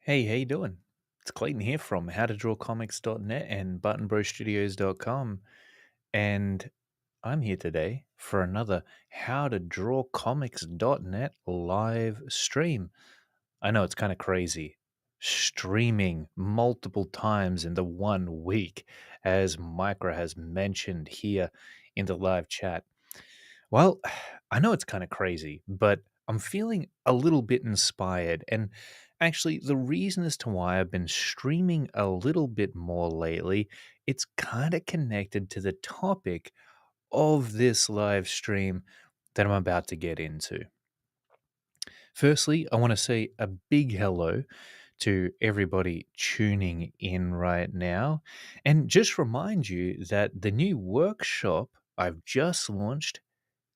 Hey, how you doing? It's Clayton here from howtodrawcomics.net and buttonbrowstudios.com, and I'm here today for another howtodrawcomics.net live stream. I know it's kind of crazy streaming multiple times in the 1 week, as Micra has mentioned here in the live chat. Well, I know it's kind of crazy, but I'm feeling a little bit inspired. And actually, the reason as to why I've been streaming a little bit more lately, it's kind of connected to the topic of this live stream that I'm about to get into. Firstly, I want to say a big hello to everybody tuning in right now. And just remind you that the new workshop I've just launched,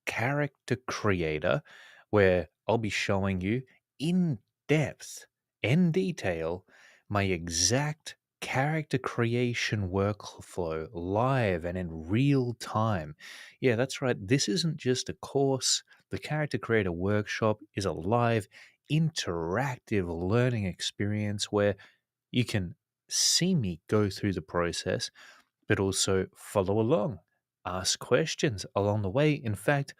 Character Creator, where I'll be showing you in depth and detail my exact character creation workflow live and in real time. Yeah, that's right. This isn't just a course. The Character Creator Workshop is a live, interactive learning experience where you can see me go through the process, but also follow along, ask questions along the way. In fact,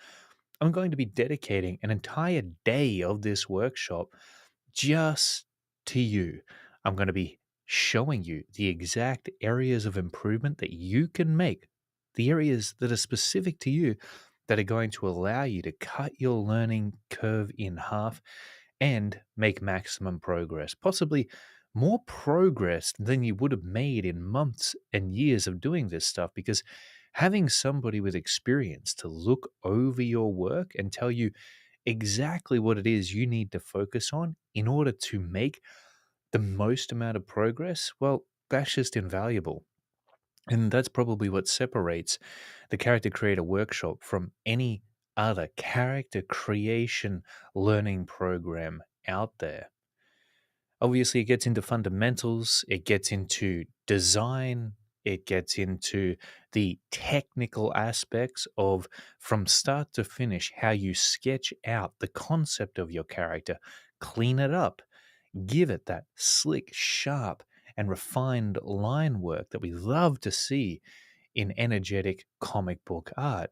I'm going to be dedicating an entire day of this workshop just to you. I'm going to be showing you the exact areas of improvement that you can make, the areas that are specific to you that are going to allow you to cut your learning curve in half and make maximum progress, possibly more progress than you would have made in months and years of doing this stuff. Because having somebody with experience to look over your work and tell you exactly what it is you need to focus on in order to make the most amount of progress, well, that's just invaluable. And that's probably what separates the Character Creator Workshop from any other character creation learning program out there. Obviously, it gets into fundamentals, it gets into design, it gets into the technical aspects of from start to finish how you sketch out the concept of your character, clean it up, give it that slick, sharp, and refined line work that we love to see in energetic comic book art.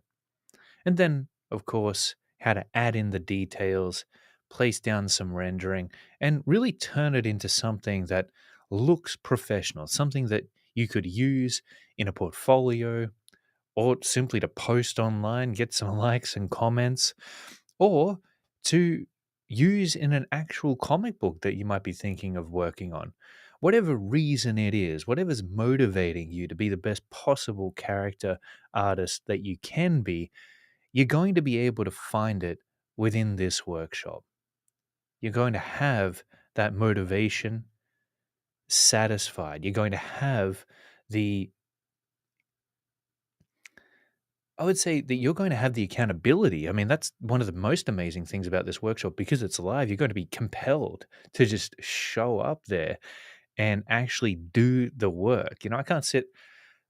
And then, of course, how to add in the details, place down some rendering, and really turn it into something that looks professional, something that you could use in a portfolio or simply to post online, get some likes and comments, or to use in an actual comic book that you might be thinking of working on. Whatever reason it is, whatever's motivating you to be the best possible character artist that you can be, you're going to be able to find it within this workshop. You're going to have that motivation satisfied. You're going to have the, I would say that you're going to have the accountability. I mean, that's one of the most amazing things about this workshop because it's live. You're going to be compelled to just show up there and actually do the work. I can't sit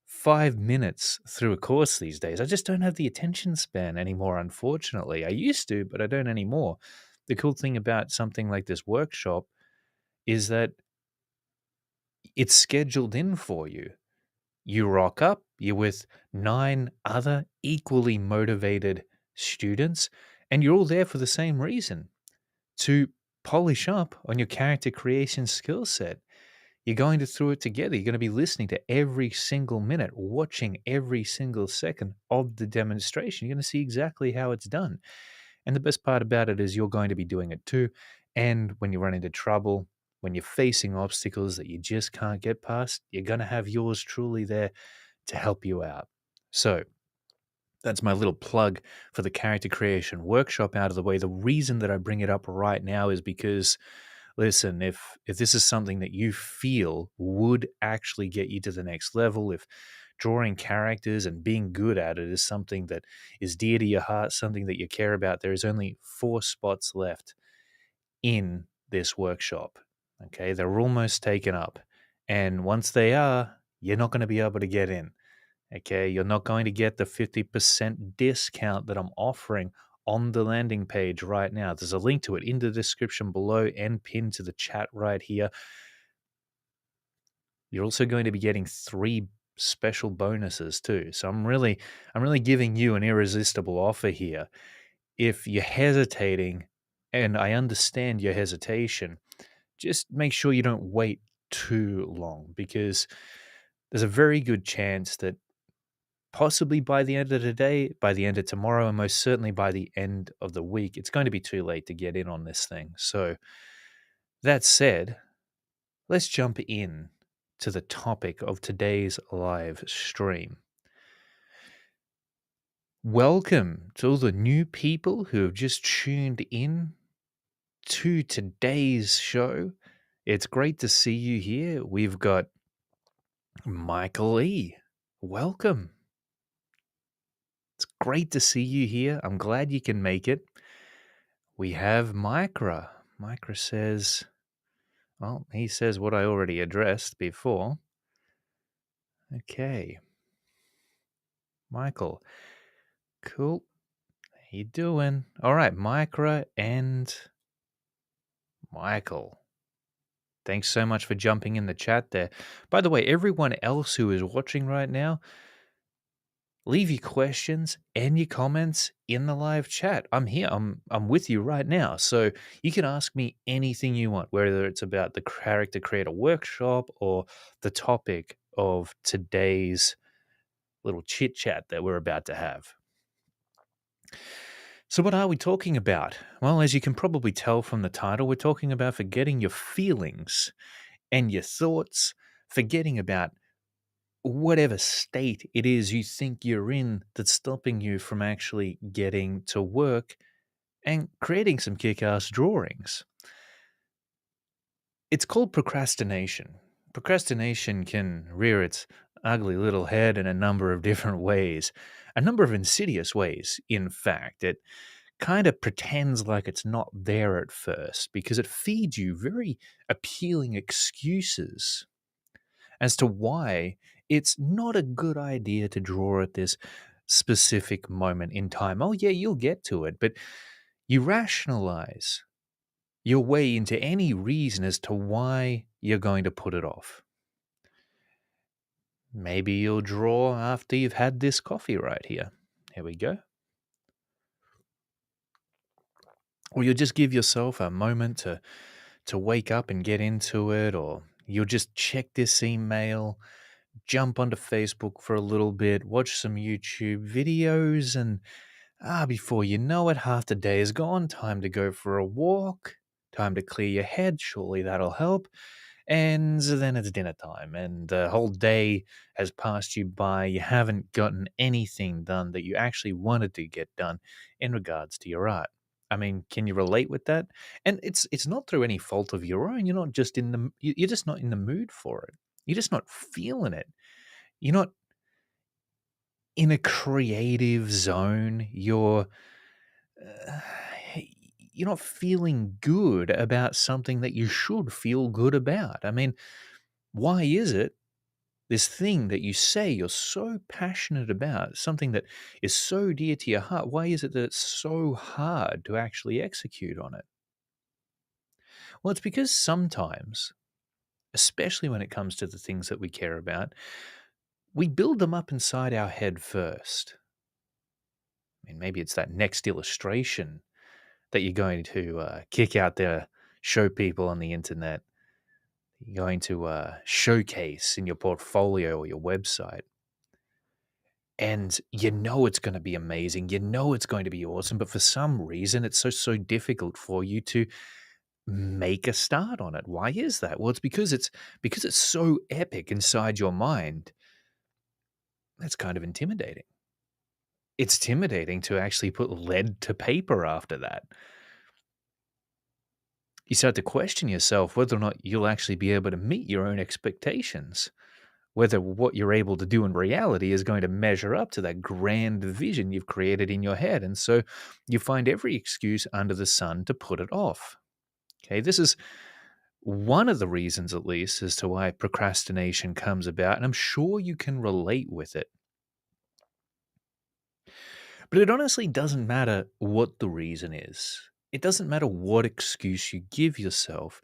5 minutes through a course these days. I just don't have the attention span anymore, unfortunately. I used to, but I don't anymore. The cool thing about something like this workshop is that it's scheduled in for you. You rock up, you're with nine other equally motivated students, and you're all there for the same reason to polish up on your character creation skill set. You're going to through it together. You're going to be listening to every single minute, watching every single second of the demonstration. You're going to see exactly how it's done. And the best part about it is you're going to be doing it too. And when you run into trouble, when you're facing obstacles that you just can't get past, you're going to have yours truly there to help you out. So, that's my little plug for the character creation workshop out of the way. The reason that I bring it up right now is because, listen, if this is something that you feel would actually get you to the next level, if drawing characters and being good at it is something that is dear to your heart, something that you care about, there is only 4 spots left in this workshop. Okay, they're almost taken up. And once they are, you're not going to be able to get in. Okay, you're not going to get the 50% discount that I'm offering on the landing page right now. There's a link to it in the description below and pinned to the chat right here. You're also going to be getting 3 special bonuses too. So I'm really giving you an irresistible offer here. If you're hesitating, and I understand your hesitation, just make sure you don't wait too long, because there's a very good chance that possibly by the end of the day, by the end of tomorrow, and most certainly by the end of the week, it's going to be too late to get in on this thing. So that said, let's jump in to the topic of today's live stream. Welcome to all the new people who have just tuned in to today's show. It's great to see you here. We've got Michael E. Welcome. It's great to see you here. I'm glad you can make it. We have Micra. Micra says, well, he says what I already addressed before. Okay. Michael. Cool. How you doing? All right, Micra and Michael. Thanks so much for jumping in the chat there. By the way, everyone else who is watching right now, leave your questions and your comments in the live chat. I'm here. I'm with you right now. So you can ask me anything you want, whether it's about the character creator workshop or the topic of today's little chit chat that we're about to have. So what are we talking about? Well, as you can probably tell from the title, we're talking about forgetting your feelings and your thoughts, forgetting about whatever state it is you think you're in that's stopping you from actually getting to work and creating some kick-ass drawings. It's called procrastination. Procrastination can rear its ugly little head in a number of different ways, a number of insidious ways, in fact. It kind of pretends like it's not there at first because it feeds you very appealing excuses as to why it's not a good idea to draw at this specific moment in time. Oh, yeah, you'll get to it, but you rationalize your way into any reason as to why you're going to put it off. Maybe you'll draw after you've had this coffee right here. Here we go. Or you'll just give yourself a moment to wake up and get into it, or you'll just check this email, jump onto Facebook for a little bit, watch some YouTube videos, and before you know it, half the day is gone. Time to go for a walk, time to clear your head. Surely that'll help. And then it's dinner time, and the whole day has passed you by. You haven't gotten anything done that you actually wanted to get done in regards to your art. I mean, can you relate with that? And it's not through any fault of your own. You're not just you're just not in the mood for it. You're just not feeling it. You're not in a creative zone. Uh, you're not feeling good about something that you should feel good about. I mean, why is it this thing that you say you're so passionate about, something that is so dear to your heart, why is it that it's so hard to actually execute on it? Well, it's because sometimes, especially when it comes to the things that we care about, we build them up inside our head first. I mean, maybe it's that next illustration that you're going to kick out there, show people on the internet, you're going to showcase in your portfolio or your website. And you know it's going to be amazing. You know it's going to be awesome. But for some reason, it's so difficult for you to make a start on it. Why is that? Well, it's because it's so epic inside your mind. That's kind of intimidating. It's intimidating to actually put lead to paper after that. You start to question yourself whether or not you'll actually be able to meet your own expectations, whether what you're able to do in reality is going to measure up to that grand vision you've created in your head. And so you find every excuse under the sun to put it off. Okay, this is one of the reasons, at least, as to why procrastination comes about. And I'm sure you can relate with it. But it honestly doesn't matter what the reason is. It doesn't matter what excuse you give yourself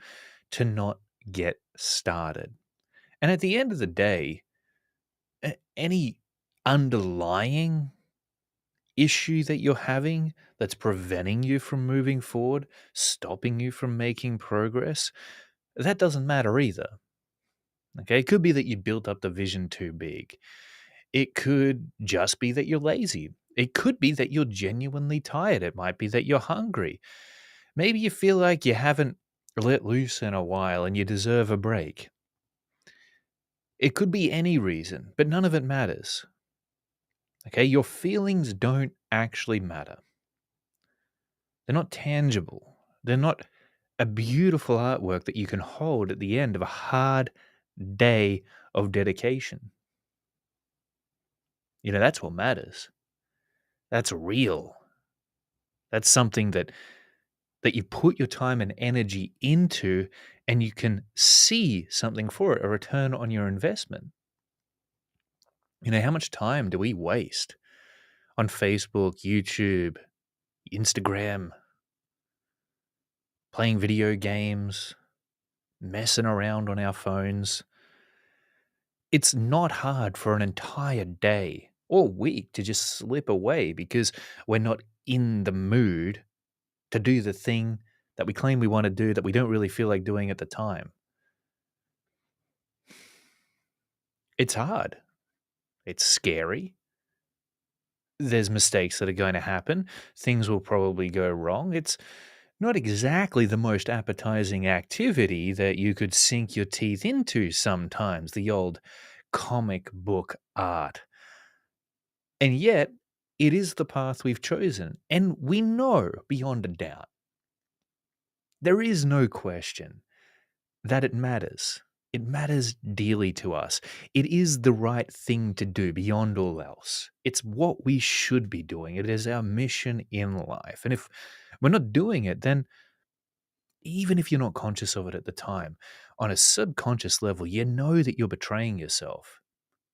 to not get started. And at the end of the day, any underlying issue that you're having that's preventing you from moving forward, stopping you from making progress, that doesn't matter either. Okay, it could be that you built up the vision too big. It could just be that you're lazy. It could be that you're genuinely tired. It might be that you're hungry. Maybe you feel like you haven't let loose in a while and you deserve a break. It could be any reason, but none of it matters. Okay, your feelings don't actually matter. They're not tangible. They're not a beautiful artwork that you can hold at the end of a hard day of dedication. That's what matters. That's real. That's something that you put your time and energy into and you can see something for it, a return on your investment. How much time do we waste on Facebook, YouTube, Instagram, playing video games, messing around on our phones? It's not hard for an entire day or week to just slip away because we're not in the mood to do the thing that we claim we want to do that we don't really feel like doing at the time. It's hard. It's scary. There's mistakes that are going to happen. Things will probably go wrong. It's not exactly the most appetizing activity that you could sink your teeth into sometimes, the old comic book art. And yet, it is the path we've chosen. And we know beyond a doubt, there is no question that it matters. It matters dearly to us. It is the right thing to do beyond all else. It's what we should be doing. It is our mission in life. And if we're not doing it, then even if you're not conscious of it at the time, on a subconscious level, you know that you're betraying yourself.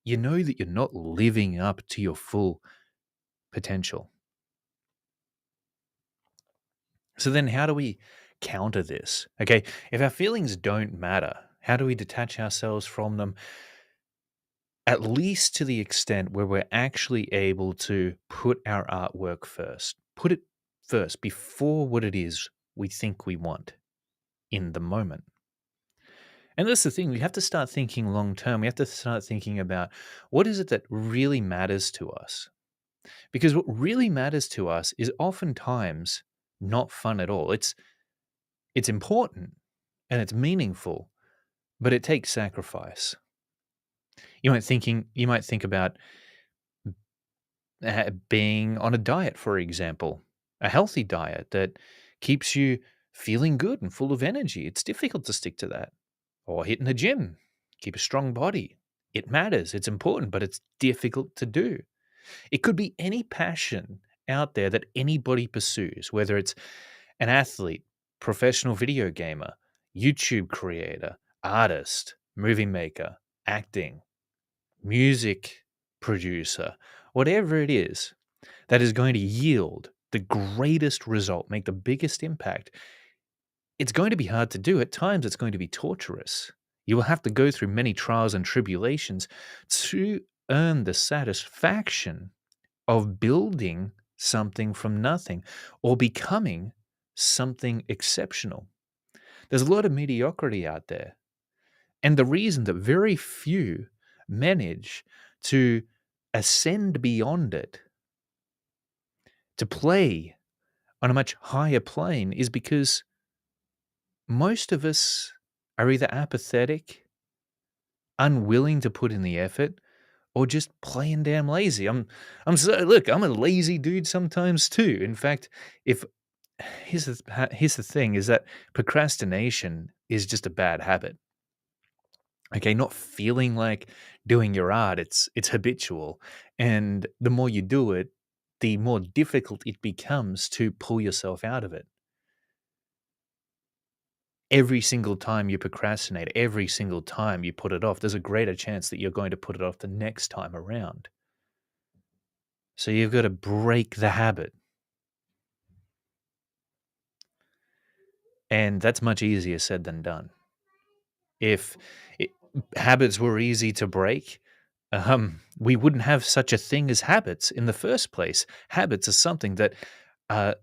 You know that you're not living up to your full potential. So then how do we counter this? Okay, if our feelings don't matter, how do we detach ourselves from them? At least to the extent where we're actually able to put our artwork first. Put it first before what it is we think we want in the moment. And that's the thing, we have to start thinking long term. We have to start thinking about what is it that really matters to us? Because what really matters to us is oftentimes not fun at all. It's important and it's meaningful, but it takes sacrifice. You might think about being on a diet, for example, a healthy diet that keeps you feeling good and full of energy. It's difficult to stick to that. Or hitting the gym, keep a strong body. It matters, it's important, but it's difficult to do. It could be any passion out there that anybody pursues, whether it's an athlete, professional video gamer, YouTube creator, artist, movie maker, acting, music producer, whatever it is that is going to yield the greatest result, make the biggest impact, it's going to be hard to do. At times, it's going to be torturous. You will have to go through many trials and tribulations to earn the satisfaction of building something from nothing or becoming something exceptional. There's a lot of mediocrity out there. And the reason that very few manage to ascend beyond it, to play on a much higher plane, is because most of us are either apathetic, unwilling to put in the effort, or just plain damn lazy. I'm a lazy dude sometimes too. In fact, if here's the thing is that procrastination is just a bad habit. Okay, not feeling like doing your art, it's habitual. And the more you do it, the more difficult it becomes to pull yourself out of it. Every single time you procrastinate, every single time you put it off, there's a greater chance that you're going to put it off the next time around. So you've got to break the habit. And that's much easier said than done. If it, habits were easy to break, we wouldn't have such a thing as habits in the first place. Habits are something that are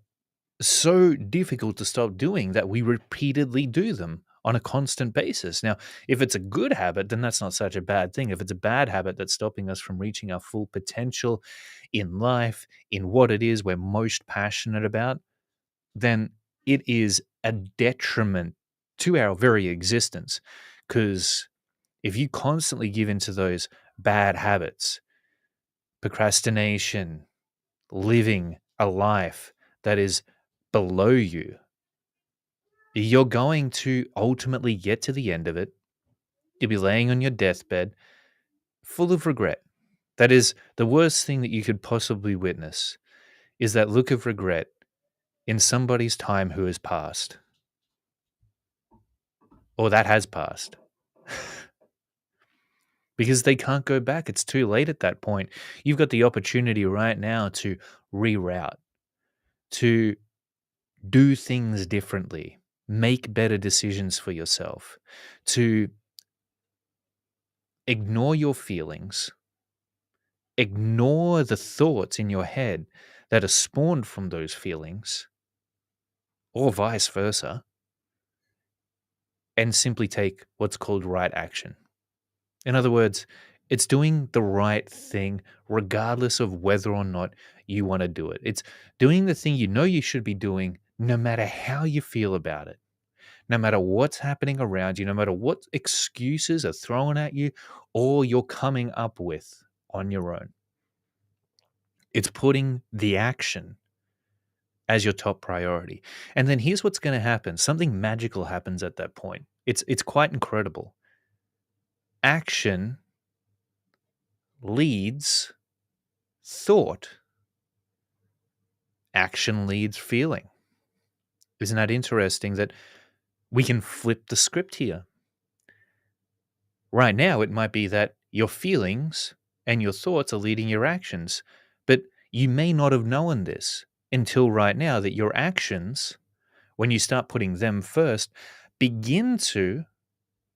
so difficult to stop doing that we repeatedly do them on a constant basis. Now, if it's a good habit, then that's not such a bad thing. If it's a bad habit that's stopping us from reaching our full potential in life, in what it is we're most passionate about, then it is a detriment to our very existence. Because if you constantly give into those bad habits, procrastination, living a life that is below you, you're going to ultimately get to the end of it. You'll be laying on your deathbed full of regret. That is the worst thing that you could possibly witness, is that look of regret in somebody's time who has passed, or that has passed. Because they can't go back. It's too late at that point. You've got the opportunity right now to reroute, to do things differently, make better decisions for yourself, to ignore your feelings, ignore the thoughts in your head that are spawned from those feelings, or vice versa, and simply take what's called right action. In other words, it's doing the right thing regardless of whether or not you want to do it. It's doing the thing you know you should be doing no matter how you feel about it, no matter what's happening around you, no matter what excuses are thrown at you or you're coming up with on your own. It's putting the action as your top priority. And then here's what's going to happen. Something magical happens at that point. It's quite incredible. Action leads thought. Action leads feeling. Isn't that interesting that we can flip the script here? Right now, it might be that your feelings and your thoughts are leading your actions, but you may not have known this until right now that your actions, when you start putting them first, begin to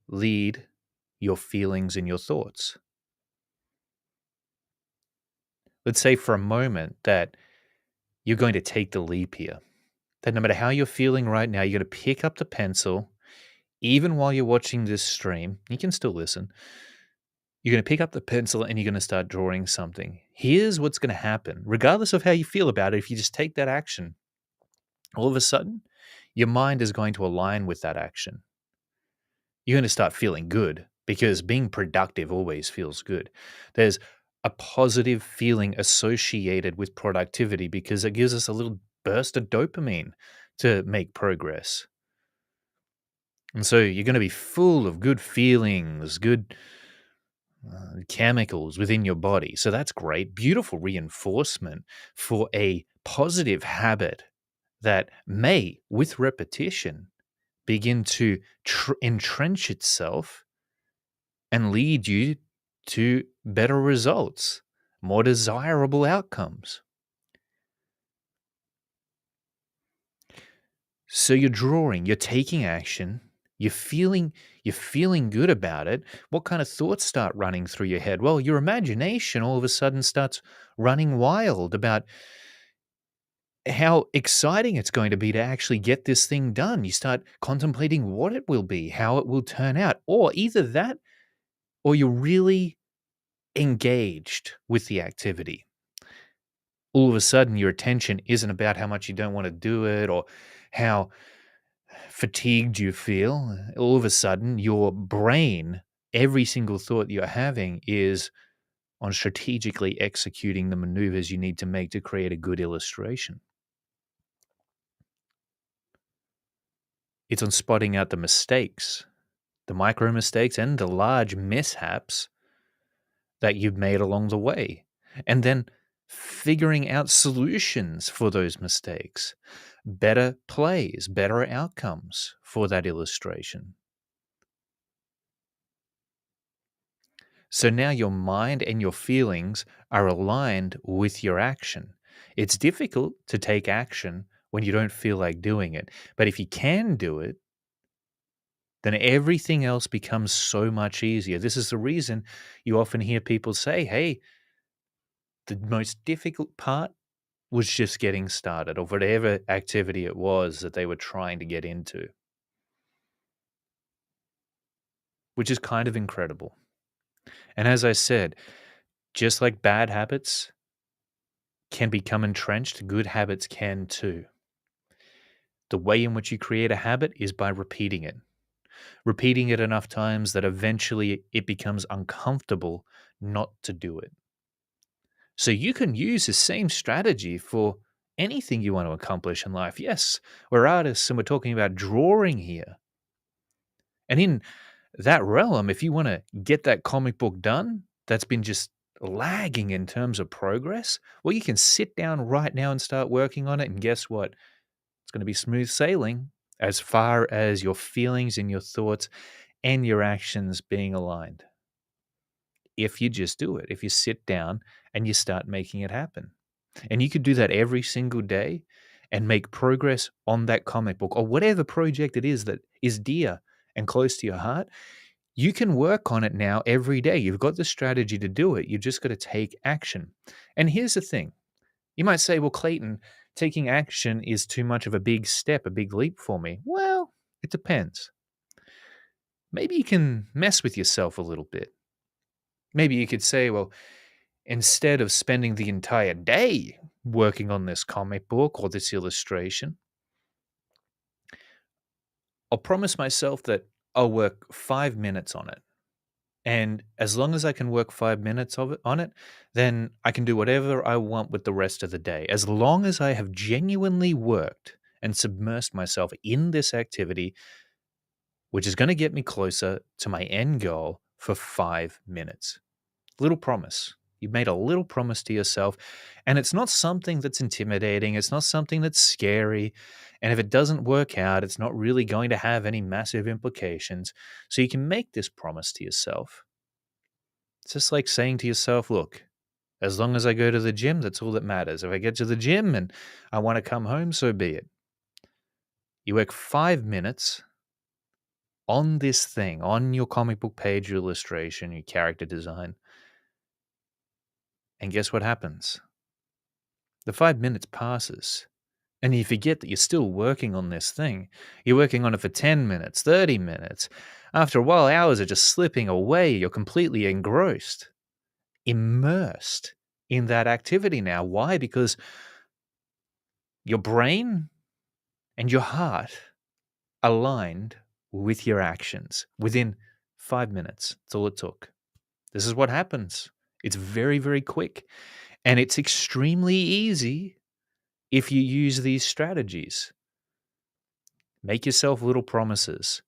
lead your feelings and your thoughts. Let's say for a moment that you're going to take the leap here, that no matter how you're feeling right now, you're going to pick up the pencil, even while you're watching this stream, you can still listen. You're going to pick up the pencil and you're going to start drawing something. Here's what's going to happen, regardless of how you feel about it. If you just take that action, all of a sudden, your mind is going to align with that action. You're going to start feeling good because being productive always feels good. There's a positive feeling associated with productivity because it gives us a little burst of dopamine to make progress. And so you're going to be full of good feelings, good chemicals within your body. So that's great. Beautiful reinforcement for a positive habit that may, with repetition, begin to entrench itself and lead you to better results, more desirable outcomes. So you're drawing, you're taking action, you're feeling good about it. What kind of thoughts start running through your head? Well, your imagination all of a sudden starts running wild about how exciting it's going to be to actually get this thing done. You start contemplating what it will be, how it will turn out, or either that or you're really engaged with the activity. All of a sudden, your attention isn't about how much you don't want to do it or how fatigued you feel. All of a sudden, your brain, every single thought you're having is on strategically executing the maneuvers you need to make to create a good illustration. It's on spotting out the mistakes, the micro mistakes and the large mishaps that you've made along the way, and then figuring out solutions for those mistakes, better plays, better outcomes for that illustration. So now your mind and your feelings are aligned with your action. It's difficult to take action when you don't feel like doing it. But if you can do it, then everything else becomes so much easier. This is the reason you often hear people say, hey, the most difficult part was just getting started, or whatever activity it was that they were trying to get into, which is kind of incredible. And as I said, just like bad habits can become entrenched, good habits can too. The way in which you create a habit is by repeating it enough times that eventually it becomes uncomfortable not to do it. So you can use the same strategy for anything you want to accomplish in life. Yes, we're artists and we're talking about drawing here. And in that realm, if you want to get that comic book done that's been just lagging in terms of progress, well, you can sit down right now and start working on it. And guess what? It's going to be smooth sailing as far as your feelings and your thoughts and your actions being aligned. If you just do it, if you sit down and you start making it happen. And you could do that every single day and make progress on that comic book or whatever project it is that is dear and close to your heart. You can work on it now every day. You've got the strategy to do it. You've just got to take action. And here's the thing. You might say, well, Clayton, taking action is too much of a big step, a big leap for me. Well, it depends. Maybe you can mess with yourself a little bit. Maybe you could say, well, instead of spending the entire day working on this comic book or this illustration, I'll promise myself that I'll work 5 minutes on it. And as long as I can work 5 minutes on it, then I can do whatever I want with the rest of the day. As long as I have genuinely worked and submersed myself in this activity, which is going to get me closer to my end goal for 5 minutes. Little promise. You've made a little promise to yourself, and it's not something that's intimidating. It's not something that's scary. And if it doesn't work out, it's not really going to have any massive implications. So you can make this promise to yourself. It's just like saying to yourself, look, as long as I go to the gym, that's all that matters. If I get to the gym and I want to come home, so be it. You work 5 minutes on this thing, on your comic book page, your illustration, your character design. And guess what happens? The 5 minutes passes. And you forget that you're still working on this thing. You're working on it for 10 minutes, 30 minutes. After a while, hours are just slipping away. You're completely engrossed, immersed in that activity now. Why? Because your brain and your heart aligned with your actions within 5 minutes. That's all it took. This is what happens. It's very, very quick. And it's extremely easy if you use these strategies. Make yourself little promises,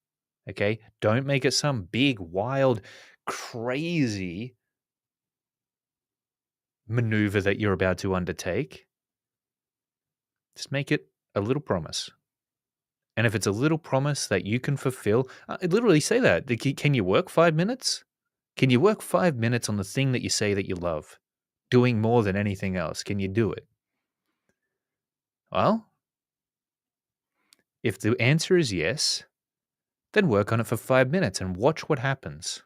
okay? Don't make it some big, wild, crazy maneuver that you're about to undertake. Just make it a little promise. And if it's a little promise that you can fulfill, literally say that. Can you work 5 minutes? Can you work 5 minutes on the thing that you say that you love, doing more than anything else? Can you do it? Well, if the answer is yes, then work on it for 5 minutes and watch what happens.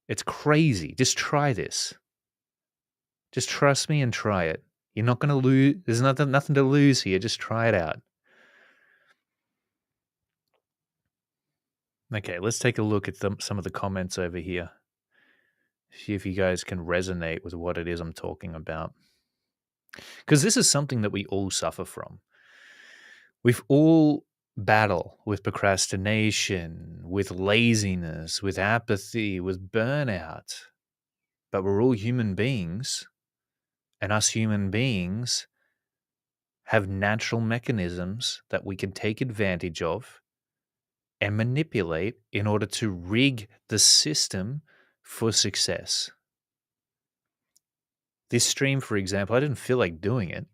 It's crazy. Just try this. Just trust me and try it. You're not going to lose. There's nothing to lose here. Just try it out. Okay, let's take a look at some of the comments over here. See if you guys can resonate with what it is I'm talking about. Because this is something that we all suffer from. We've all battle with procrastination, with laziness, with apathy, with burnout. But we're all human beings, and us human beings have natural mechanisms that we can take advantage of and manipulate in order to rig the system for success. This stream, for example, I didn't feel like doing it,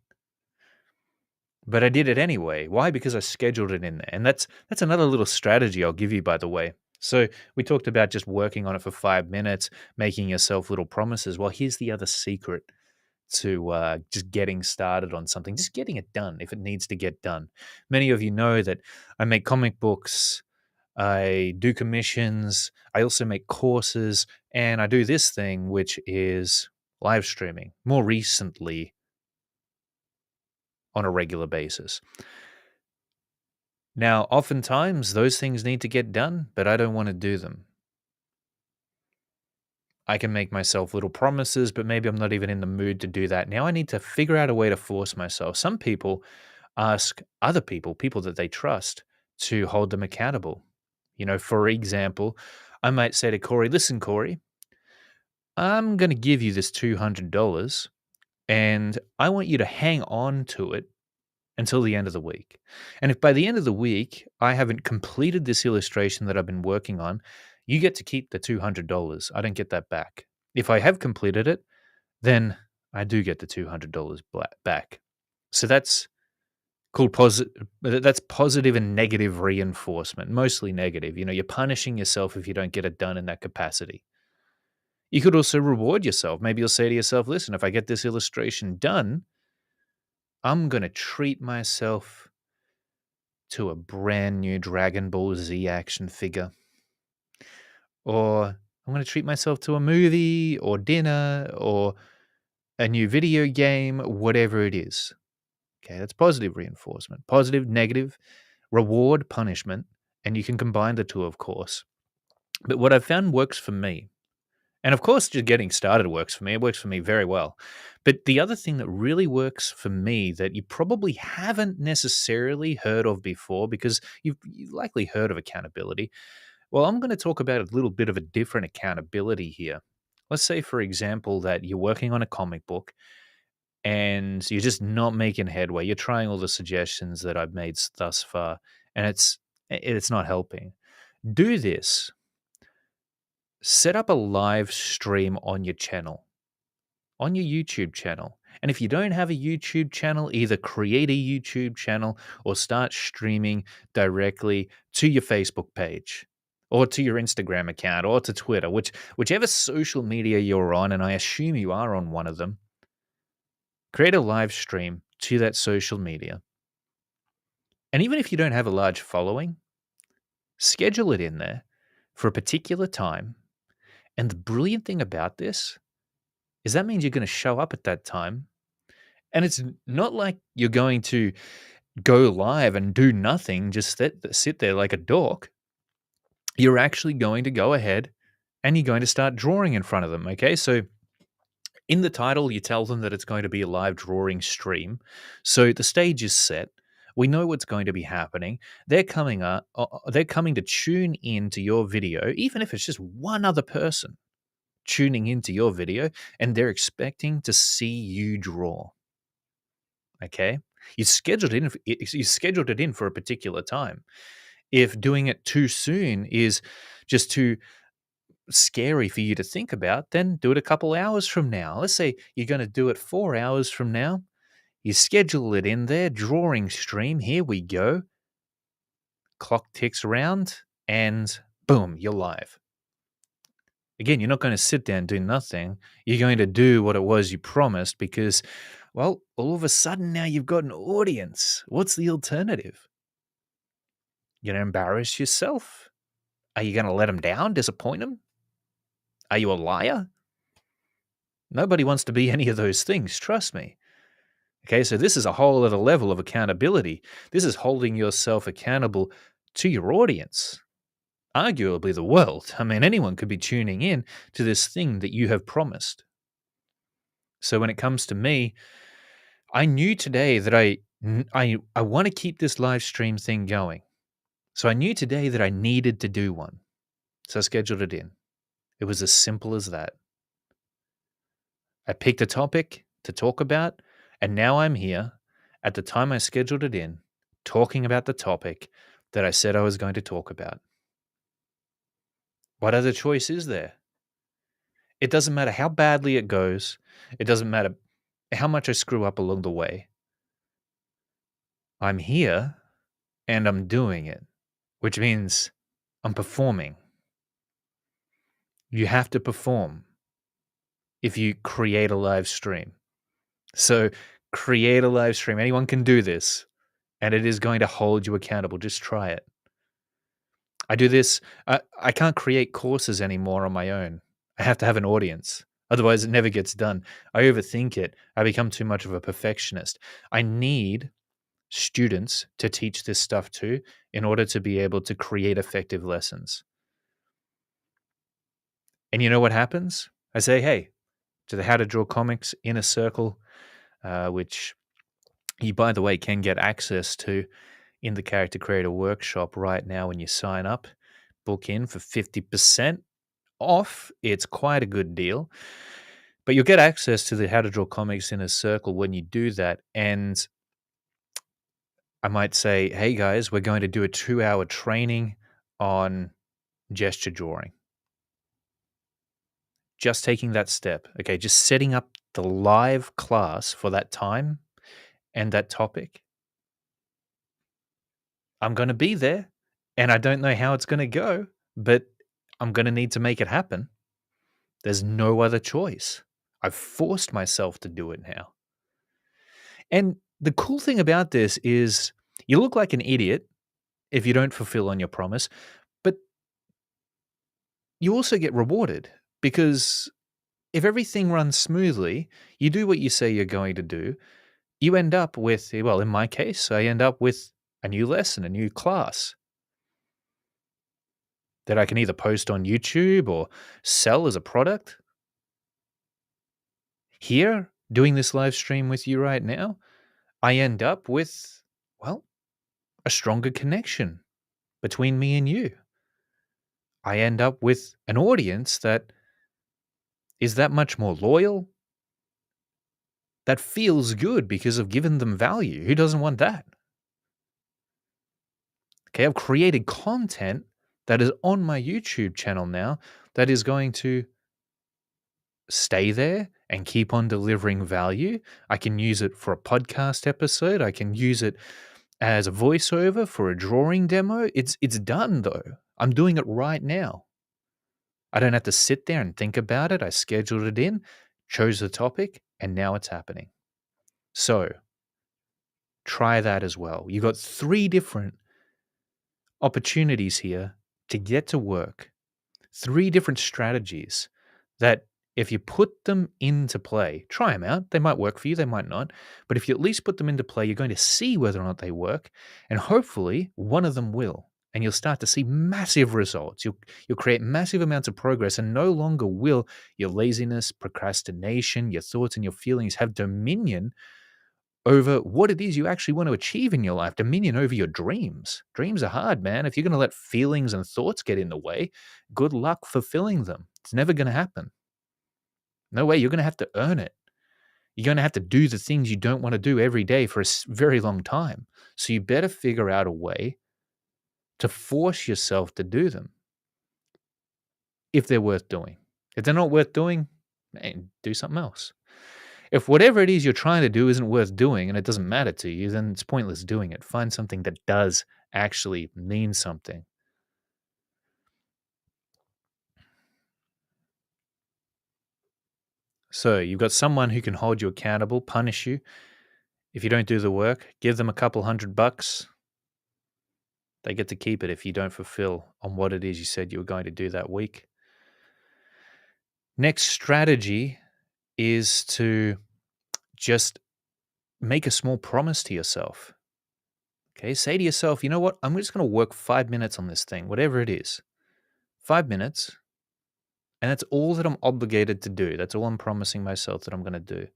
but I did it anyway. Why? Because I scheduled it in there. And that's another little strategy I'll give you, by the way. So we talked about just working on it for 5 minutes, making yourself little promises. Well, here's the other secret to just getting started on something, just getting it done if it needs to get done. Many of you know that I make comic books, I do commissions, I also make courses, and I do this thing, which is live streaming more recently on a regular basis. Now, oftentimes those things need to get done, but I don't want to do them. I can make myself little promises, but maybe I'm not even in the mood to do that. Now I need to figure out a way to force myself. Some people ask other people, people that they trust, to hold them accountable. For example, I might say to Corey, listen, Corey, I'm going to give you this $200 and I want you to hang on to it until the end of the week. And if by the end of the week I haven't completed this illustration that I've been working on, you get to keep the $200. I don't get that back. If I have completed it, then I do get the $200 back. So that's called that's positive and negative reinforcement, mostly negative. You're punishing yourself if you don't get it done in that capacity. You could also reward yourself. Maybe you'll say to yourself, listen, if I get this illustration done, I'm going to treat myself to a brand new Dragon Ball Z action figure. Or I'm going to treat myself to a movie or dinner or a new video game, whatever it is. Okay, that's positive reinforcement. Positive, negative, reward, punishment, and you can combine the two, of course. But what I've found works for me, and of course, just getting started works for me. It works for me very well. But the other thing that really works for me that you probably haven't necessarily heard of before, because you've likely heard of accountability. Well, I'm going to talk about a little bit of a different accountability here. Let's say, for example, that you're working on a comic book and you're just not making headway. You're trying all the suggestions that I've made thus far, and it's not helping. Do this. Set up a live stream on your channel, on your YouTube channel. And if you don't have a YouTube channel, either create a YouTube channel or start streaming directly to your Facebook page or to your Instagram account or to Twitter, whichever social media you're on, and I assume you are on one of them. Create a live stream to that social media. And even if you don't have a large following, schedule it in there for a particular time. And the brilliant thing about this is that means you're going to show up at that time. And it's not like you're going to go live and do nothing, just sit there like a dork. You're actually going to go ahead and you're going to start drawing in front of them. Okay. So in the title, you tell them that it's going to be a live drawing stream. So the stage is set. We know what's going to be happening. They're coming up. They're coming to tune in to your video, even if it's just one other person tuning into your video, and they're expecting to see you draw. Okay, you scheduled it in. You scheduled it in for a particular time. If doing it too soon is just too scary for you to think about, then do it a couple hours from now. Let's say you're going to do it 4 hours from now. You schedule it in there, drawing stream. Here we go. Clock ticks around, and boom, you're live. Again, you're not going to sit there and do nothing. You're going to do what it was you promised because, well, all of a sudden now you've got an audience. What's the alternative? You're going to embarrass yourself? Are you going to let them down, disappoint them? Are you a liar? Nobody wants to be any of those things, trust me. Okay, so this is a whole other level of accountability. This is holding yourself accountable to your audience, arguably the world. I mean, anyone could be tuning in to this thing that you have promised. So when it comes to me, I knew today that I want to keep this live stream thing going. So I knew today that I needed to do one. So I scheduled it in. It was as simple as that. I picked a topic to talk about, and now I'm here at the time I scheduled it in, talking about the topic that I said I was going to talk about. What other choice is there? It doesn't matter how badly it goes. It doesn't matter how much I screw up along the way. I'm here and I'm doing it, which means I'm performing. You have to perform if you create a live stream. So create a live stream. Anyone can do this, and it is going to hold you accountable. Just try it. I do this. I can't create courses anymore on my own. I have to have an audience. Otherwise, it never gets done. I overthink it. I become too much of a perfectionist. I need students to teach this stuff to in order to be able to create effective lessons. And you know what happens? I say, hey, to the How to Draw Comics Inner Circle, which you, by the way, can get access to in the Character Creator Workshop right now when you sign up. Book in for 50% off. It's quite a good deal. But you'll get access to the How to Draw Comics Inner Circle when you do that. And I might say, hey guys, we're going to do a 2-hour training on gesture drawing. Just taking that step, okay, just setting up the live class for that time and that topic. I'm going to be there, and I don't know how it's going to go, but I'm going to need to make it happen. There's no other choice. I've forced myself to do it now. And the cool thing about this is you look like an idiot if you don't fulfill on your promise, but you also get rewarded because if everything runs smoothly, you do what you say you're going to do, you end up with, well, in my case, I end up with a new lesson, a new class that I can either post on YouTube or sell as a product. Here, doing this live stream with you right now, I end up with, well, a stronger connection between me and you. I end up with an audience that is that much more loyal, that feels good because I've given them value. Who doesn't want that? Okay, I've created content that is on my YouTube channel now that is going to stay there and keep on delivering value. I can use it for a podcast episode. I can use it as a voiceover for a drawing demo. It's done though. I'm doing it right now. I don't have to sit there and think about it. I scheduled it in, chose the topic, and now it's happening. So try that as well. You've got 3 different opportunities here to get to work, 3 different strategies that if you put them into play, try them out. They might work for you, they might not. But if you at least put them into play, you're going to see whether or not they work. And hopefully one of them will. And you'll start to see massive results. You'll create massive amounts of progress, and no longer will your laziness, procrastination, your thoughts and your feelings have dominion over what it is you actually want to achieve in your life, dominion over your dreams. Dreams are hard, man. If you're going to let feelings and thoughts get in the way, good luck fulfilling them. It's never going to happen. No way. You're going to have to earn it. You're going to have to do the things you don't want to do every day for a very long time. So you better figure out a way to force yourself to do them if they're worth doing. If they're not worth doing, man, do something else. If whatever it is you're trying to do isn't worth doing and it doesn't matter to you, then it's pointless doing it. Find something that does actually mean something. So you've got someone who can hold you accountable, punish you if you don't do the work, give them a couple $100. They get to keep it if you don't fulfill on what it is you said you were going to do that week. Next strategy is to just make a small promise to yourself. Okay, say to yourself, you know what? I'm just going to work 5 minutes on this thing, whatever it is. 5 minutes. And that's all that I'm obligated to do. That's all I'm promising myself that I'm going to do.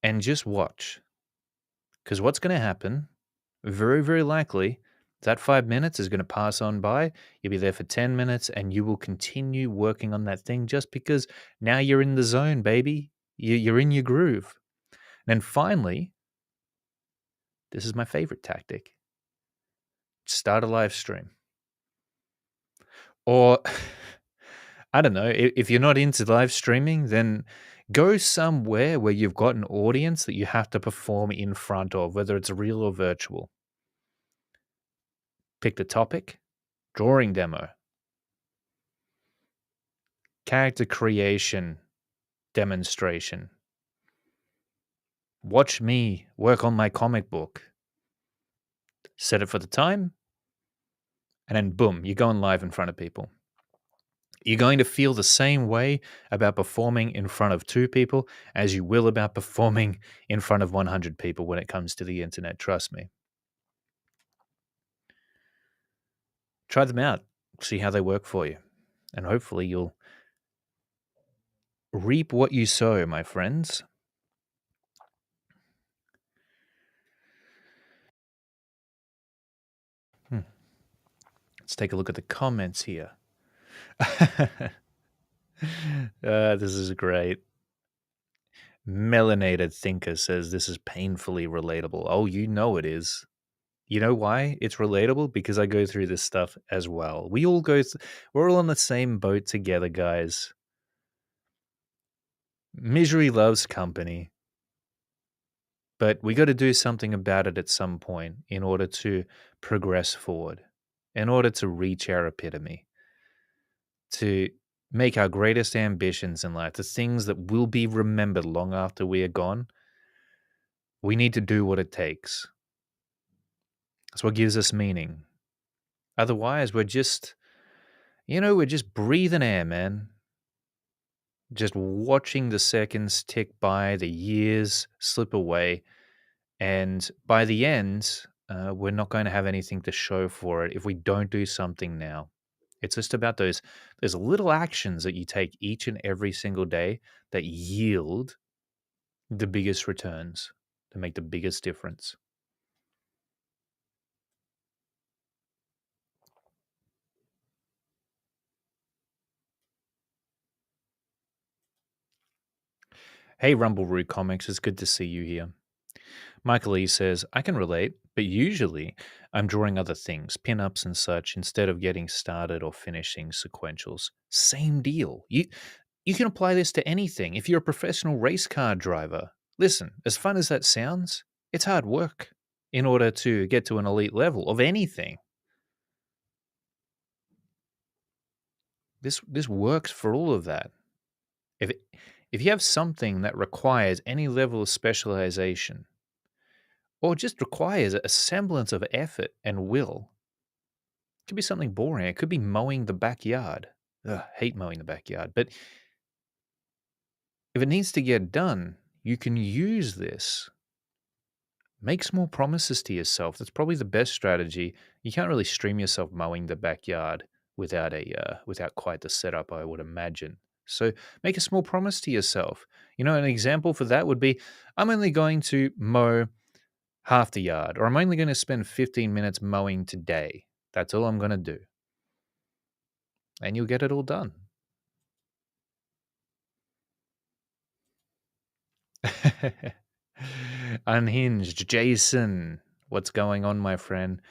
And just watch. Because what's going to happen, very, very likely, that 5 minutes is going to pass on by. You'll be there for 10 minutes and you will continue working on that thing just because now you're in the zone, baby. You're in your groove. And then finally, this is my favorite tactic. Start a live stream. Or, I don't know, if you're not into live streaming, then go somewhere where you've got an audience that you have to perform in front of, whether it's real or virtual. Pick the topic, drawing demo. Character creation demonstration. Watch me work on my comic book. Set it for the time, and then boom, you're going live in front of people. You're going to feel the same way about performing in front of 2 people as you will about performing in front of 100 people when it comes to the internet. Trust me. Try them out, see how they work for you, and hopefully you'll reap what you sow, my friends. Let's take a look at the comments here. This is great. Melanated Thinker says this is painfully relatable. Oh, you know it is. You know why it's relatable? Because I go through this stuff as well. We all we're all on the same boat together, guys. Misery loves company, but we got to do something about it at some point in order to progress forward, in order to reach our epitome, to make our greatest ambitions in life, the things that will be remembered long after we are gone. We need to do what it takes. That's what gives us meaning. Otherwise, we're just breathing air, man. Just watching the seconds tick by, the years slip away, and by the end, we're not going to have anything to show for it if we don't do something now. It's just about those little actions that you take each and every single day that yield the biggest returns, to make the biggest difference. Hey, Rumbleroo Comics, it's good to see you here. Michael E says, I can relate, but usually I'm drawing other things, pin-ups and such, instead of getting started or finishing sequentials. Same deal. You can apply this to anything. If you're a professional race car driver, listen, as fun as that sounds, it's hard work in order to get to an elite level of anything. This works for all of that. If you have something that requires any level of specialization, or just requires a semblance of effort and will, it could be something boring. It could be mowing the backyard. Ugh, hate mowing the backyard. But if it needs to get done, you can use this. Make small promises to yourself. That's probably the best strategy. You can't really stream yourself mowing the backyard without without quite the setup, I would imagine. So make a small promise to yourself. You know, an example for that would be, I'm only going to mow half the yard, or I'm only going to spend 15 minutes mowing today. That's all I'm going to do. And you'll get it all done. Unhinged Jason, what's going on, my friend?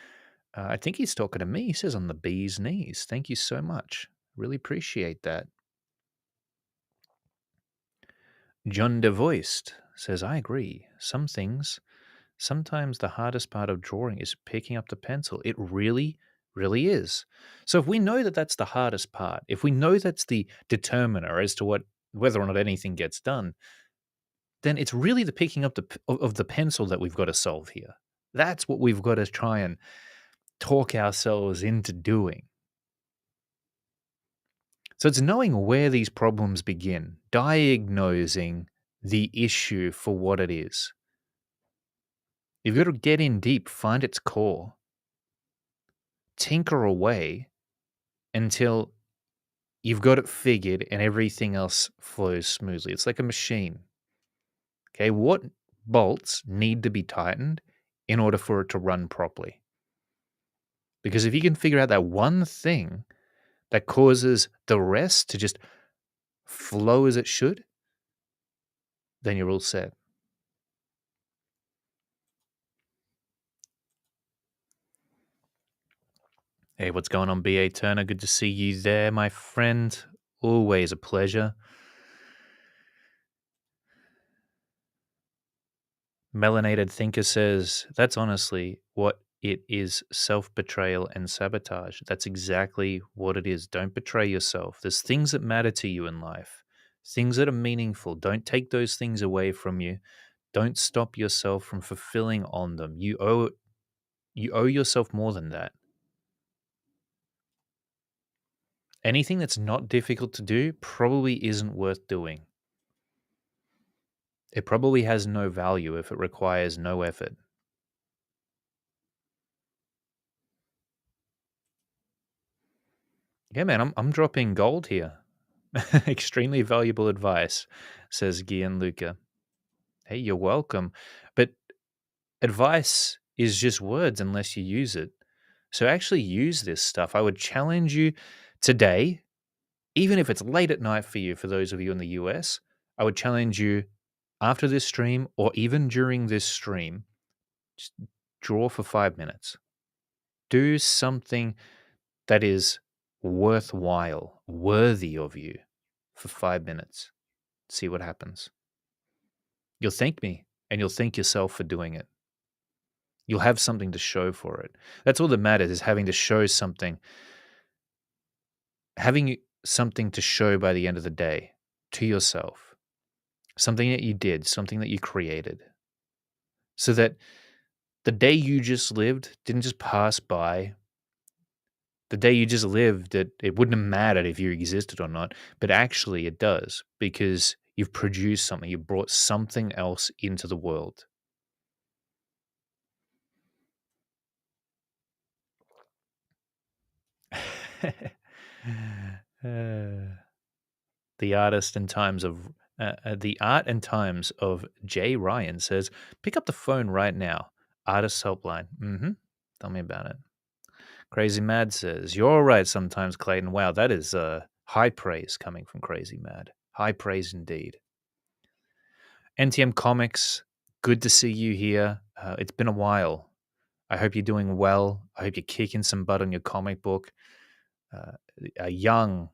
I think he's talking to me. He says on the bee's knees. Thank you so much. Really appreciate that. John DeVoiced says, I agree. Sometimes the hardest part of drawing is picking up the pencil. It really, really is. So if we know that that's the hardest part, if we know that's the determiner as to whether or not anything gets done, then it's really the picking up of the pencil that we've got to solve here. That's what we've got to try and talk ourselves into doing. So it's knowing where these problems begin, diagnosing the issue for what it is. You've got to get in deep, find its core, tinker away until you've got it figured and everything else flows smoothly. It's like a machine. Okay, what bolts need to be tightened in order for it to run properly? Because if you can figure out that one thing that causes the rest to just flow as it should, then you're all set. Hey, what's going on, B.A. Turner? Good to see you there, my friend. Always a pleasure. Melanated Thinker says, that's honestly what It is self-betrayal and sabotage. That's exactly what it is. Don't betray yourself. There's things that matter to you in life, things that are meaningful. Don't take those things away from you. Don't stop yourself from fulfilling on them. You owe yourself more than that. Anything that's not difficult to do probably isn't worth doing. It probably has no value if it requires no effort. Yeah, man, I'm dropping gold here. Extremely valuable advice, says Gianluca. Hey, you're welcome. But advice is just words unless you use it. So actually use this stuff. I would challenge you today, even if it's late at night for you, for those of you in the US, I would challenge you after this stream or even during this stream, just draw for 5 minutes. Do something that is worthwhile, worthy of you for 5 minutes. See what happens. You'll thank me and you'll thank yourself for doing it. You'll have something to show for it. That's all that matters, is having to show something, having something to show by the end of the day to yourself, something that you did, something that you created, so that the day you just lived didn't just pass by. The day you just lived, it wouldn't have mattered if you existed or not, but actually it does, because you've produced something, you brought something else into the world. Uh, the artist and times of the art and times of Jay Ryan says, pick up the phone right now. Artist helpline. Tell me about it. Crazy Mad says, you're all right sometimes, Clayton. Wow, that is high praise coming from Crazy Mad. High praise indeed. NTM Comics, good to see you here. It's been a while. I hope you're doing well. I hope you're kicking some butt on your comic book. Uh, a young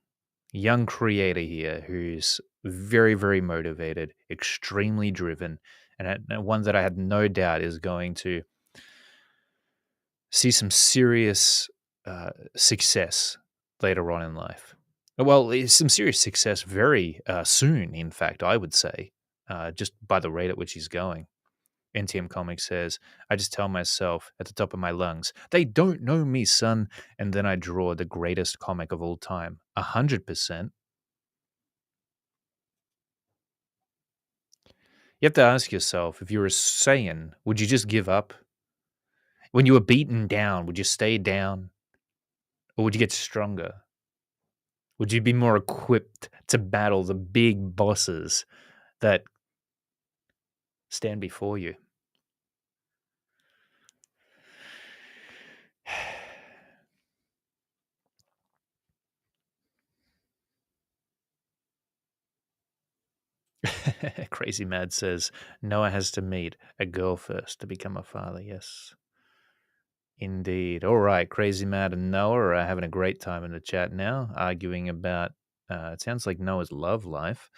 creator here who's very, very motivated, extremely driven, and one that I had no doubt is going to see some serious success later on in life. Well, some serious success very soon, in fact, I would say, just by the rate at which he's going. NTM Comics says, I just tell myself at the top of my lungs, they don't know me, son. And then I draw the greatest comic of all time. 100%. You have to ask yourself, if you were a Saiyan, would you just give up? When you were beaten down, would you stay down? Or would you get stronger? Would you be more equipped to battle the big bosses that stand before you? Crazy Mad says, Noah has to meet a girl first to become a father. Yes. Indeed. All right. Crazy Mad and Noah are having a great time in the chat now, arguing about, it sounds like Noah's love life.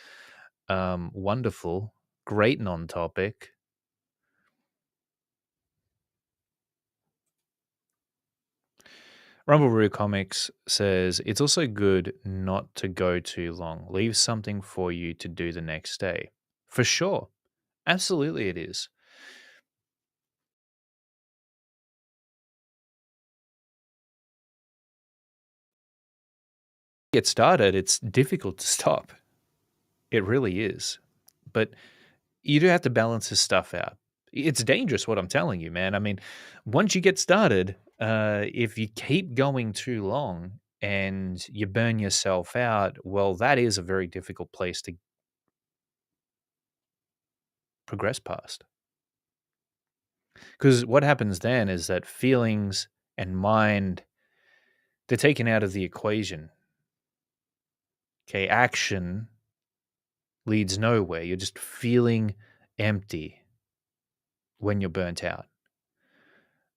Wonderful. Great non topic. Rumbleroo Comics says, it's also good not to go too long. Leave something for you to do the next day. For sure. Absolutely, it is. Get started, it's difficult to stop. It really is. But you do have to balance this stuff out. It's dangerous what I'm telling you, man. I mean, once you get started, if you keep going too long and you burn yourself out, well, that is a very difficult place to progress past. Because what happens then is that feelings and mind, they're taken out of the equation. Okay, action leads nowhere. You're just feeling empty when you're burnt out.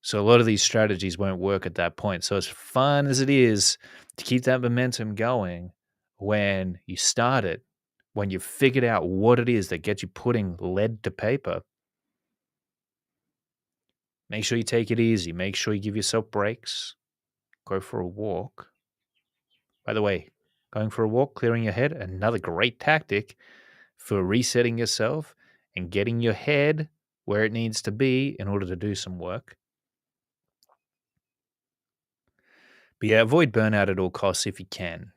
So a lot of these strategies won't work at that point. So as fun as it is to keep that momentum going, when you start it, when you've figured out what it is that gets you putting lead to paper, Make sure you take it easy. Make sure you give yourself breaks. Go for a walk. By the way, going for a walk, clearing your head, another great tactic for resetting yourself and getting your head where it needs to be in order to do some work. But yeah, avoid burnout at all costs if you can.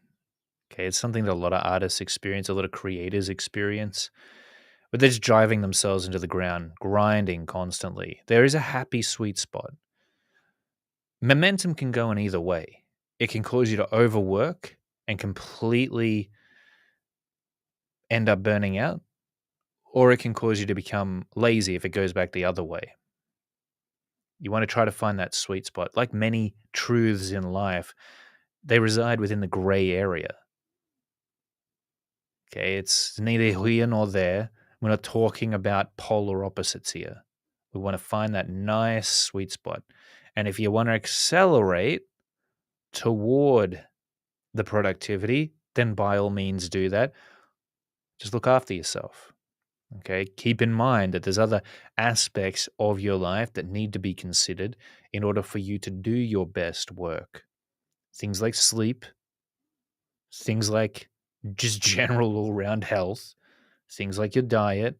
Okay, it's something that a lot of artists experience, a lot of creators experience, but they're just driving themselves into the ground, grinding constantly. There is a happy sweet spot. Momentum can go in either way. It can cause you to overwork and completely end up burning out, or it can cause you to become lazy if it goes back the other way. You want to try to find that sweet spot. Like many truths in life, they reside within the gray area. Okay, it's neither here nor there. We're not talking about polar opposites here. We want to find that nice sweet spot. And if you want to accelerate toward the productivity, then by all means do that. Just look after yourself. Okay. Keep in mind that there's other aspects of your life that need to be considered in order for you to do your best work. Things like sleep, things like just general all round health, things like your diet,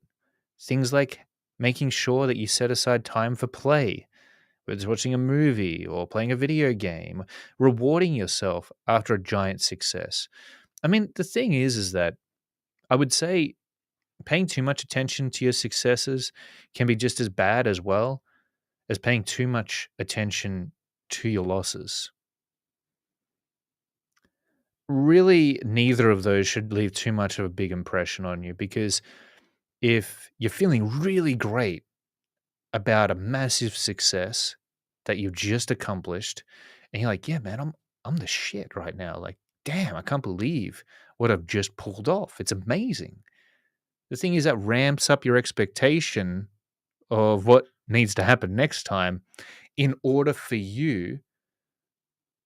things like making sure that you set aside time for play, whether it's watching a movie or playing a video game, rewarding yourself after a giant success. I mean, the thing is that I would say paying too much attention to your successes can be just as bad as well as paying too much attention to your losses. Really, neither of those should leave too much of a big impression on you because if you're feeling really great about a massive success that you've just accomplished, and you're like, "Yeah, man, I'm the shit right now. Like, damn, I can't believe what I've just pulled off. It's amazing." The thing is that ramps up your expectation of what needs to happen next time in order for you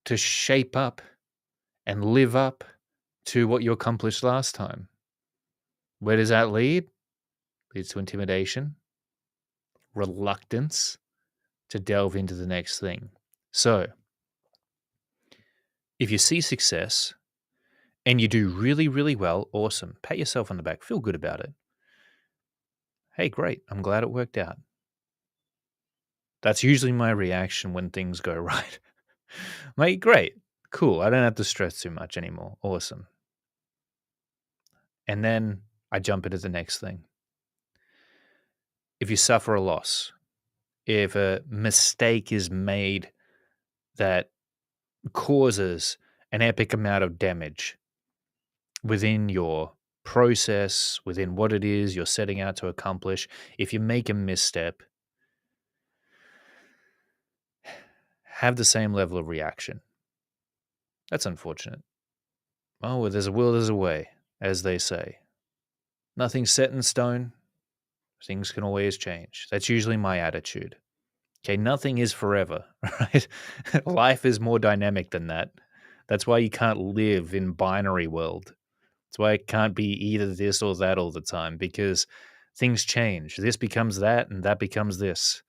to shape up and live up to what you accomplished last time. Where does that lead? Leads to intimidation, reluctance to delve into the next thing. So, if you see success and you do really, really well, awesome. Pat yourself on the back. Feel good about it. Hey, great. I'm glad it worked out. That's usually my reaction when things go right. Mate, great. Cool. I don't have to stress too much anymore. Awesome. And then I jump into the next thing. If you suffer a loss, if a mistake is made that causes an epic amount of damage within your process, within what it is you're setting out to accomplish, if you make a misstep, have the same level of reaction. That's unfortunate. Oh, where there's a will, there's a way, as they say. Nothing's set in stone. Things can always change. That's usually my attitude. Okay, nothing is forever, right? Life is more dynamic than that. That's why you can't live in binary world. That's why it can't be either this or that all the time because things change. This becomes that and that becomes this.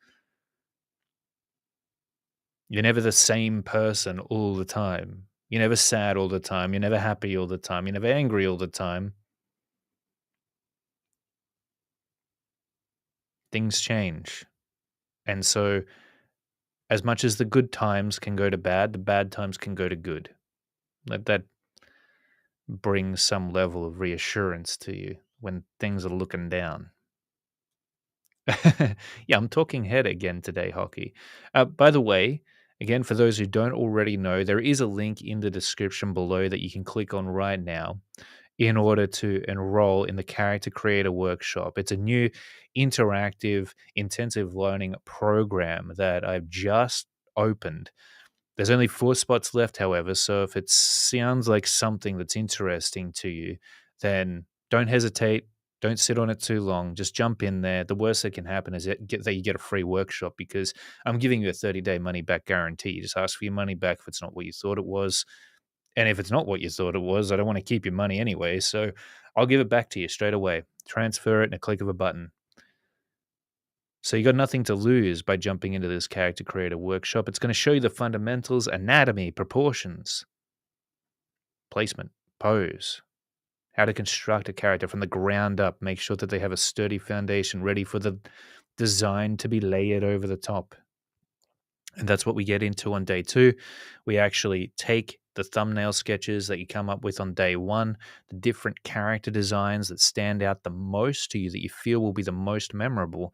You're never the same person all the time. You're never sad all the time. You're never happy all the time. You're never angry all the time. Things change. And so, as much as the good times can go to bad, the bad times can go to good. Let that bring some level of reassurance to you when things are looking down. Yeah, I'm talking head again today, hockey. By the way, again, for those who don't already know, there is a link in the description below that you can click on right now in order to enroll in the Character Creator Workshop. It's a new interactive, intensive learning program that I've just opened. There's only 4 spots left, however, so if it sounds like something that's interesting to you, then don't hesitate. Don't sit on it too long. Just jump in there. The worst that can happen is that you get a free workshop because I'm giving you a 30-day money back guarantee. You just ask for your money back if it's not what you thought it was. And if it's not what you thought it was, I don't want to keep your money anyway. So I'll give it back to you straight away. Transfer it in a click of a button. So you got nothing to lose by jumping into this character creator workshop. It's going to show you the fundamentals, anatomy, proportions, placement, pose, how to construct a character from the ground up, make sure that they have a sturdy foundation ready for the design to be layered over the top. And that's what we get into on day 2. We actually take the thumbnail sketches that you come up with on day 1, the different character designs that stand out the most to you, that you feel will be the most memorable,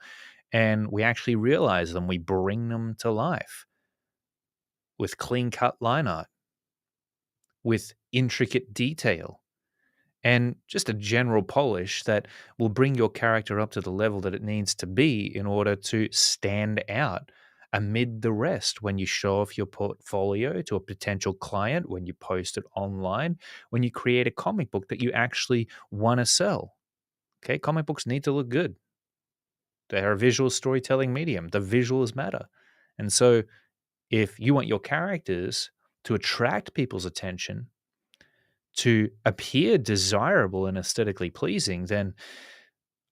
and we actually realize them. We bring them to life with clean cut line art, with intricate detail, and just a general polish that will bring your character up to the level that it needs to be in order to stand out amid the rest when you show off your portfolio to a potential client, when you post it online, when you create a comic book that you actually want to sell. Okay, comic books need to look good. They are a visual storytelling medium. The visuals matter. And so if you want your characters to attract people's attention, to appear desirable and aesthetically pleasing, then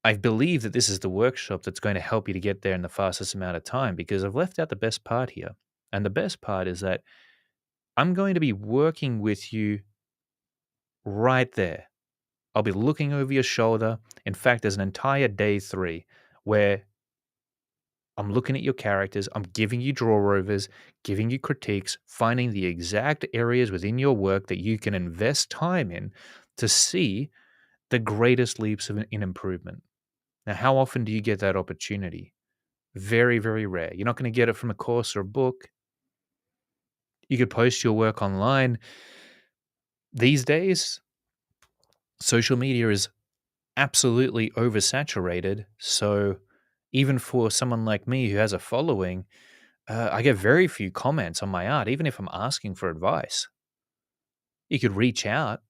I believe that this is the workshop that's going to help you to get there in the fastest amount of time, because I've left out the best part here. And the best part is that I'm going to be working with you right there. I'll be looking over your shoulder. In fact, there's an entire day 3 where I'm looking at your characters, I'm giving you draw overs, giving you critiques, finding the exact areas within your work that you can invest time in to see the greatest leaps in improvement. Now, how often do you get that opportunity? Very, very rare. You're not going to get it from a course or a book. You could post your work online. These days, social media is absolutely oversaturated. So, even for someone like me who has a following, I get very few comments on my art, even if I'm asking for advice. You could reach out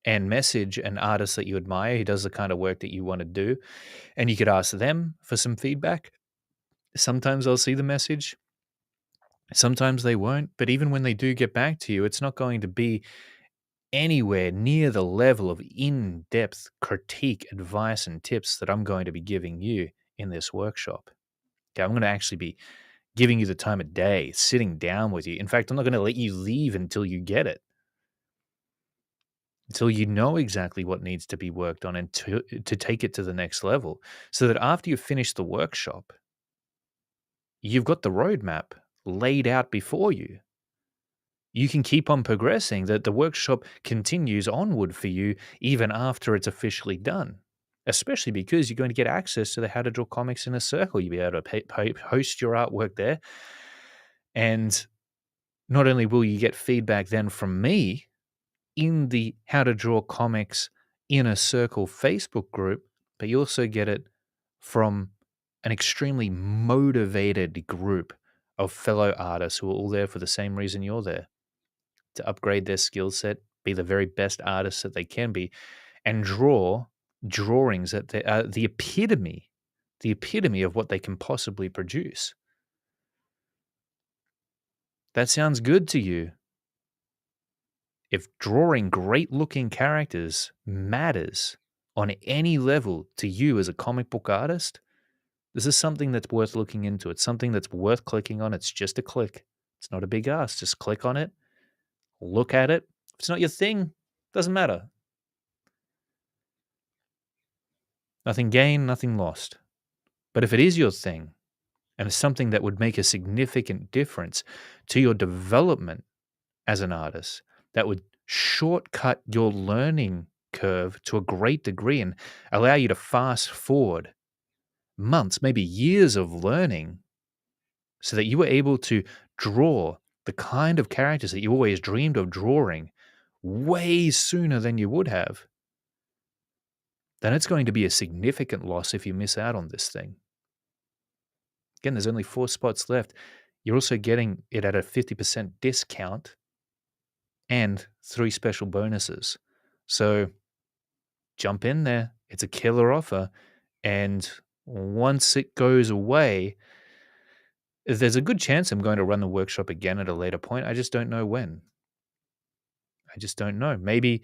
and message an artist that you admire who does the kind of work that you want to do, and you could ask them for some feedback. Sometimes I'll see the message, sometimes they won't, but even when they do get back to you, it's not going to be anywhere near the level of in depth critique, advice, and tips that I'm going to be giving you in this workshop. Okay, I'm going to actually be giving you the time of day, sitting down with you. In fact, I'm not going to let you leave until you get it, until you know exactly what needs to be worked on and to take it to the next level. So that after you finish the workshop, you've got the roadmap laid out before you. You can keep on progressing, that the workshop continues onward for you even after it's officially done. Especially because you're going to get access to the How to Draw Comics in a Circle. You'll be able to host your artwork there. And not only will you get feedback then from me in the How to Draw Comics Inner Circle Facebook group, but you also get it from an extremely motivated group of fellow artists who are all there for the same reason you're there, to upgrade their skill set, be the very best artists that they can be, and draw drawings that are the epitome of what they can possibly produce. That sounds good to you. If drawing great looking characters matters on any level to you as a comic book artist, this is something that's worth looking into. It's something that's worth clicking on. It's just a click. It's not a big ask. Just click on it, look at it. If it's not your thing, doesn't matter. Nothing gained, nothing lost. But if it is your thing, and it's something that would make a significant difference to your development as an artist, that would shortcut your learning curve to a great degree and allow you to fast forward months, maybe years of learning, so that you were able to draw the kind of characters that you always dreamed of drawing way sooner than you would have, then it's going to be a significant loss if you miss out on this thing. Again, there's only 4 spots left. You're also getting it at a 50% discount and 3 special bonuses. So jump in there. It's a killer offer. And once it goes away, there's a good chance I'm going to run the workshop again at a later point. I just don't know when. I just don't know. Maybe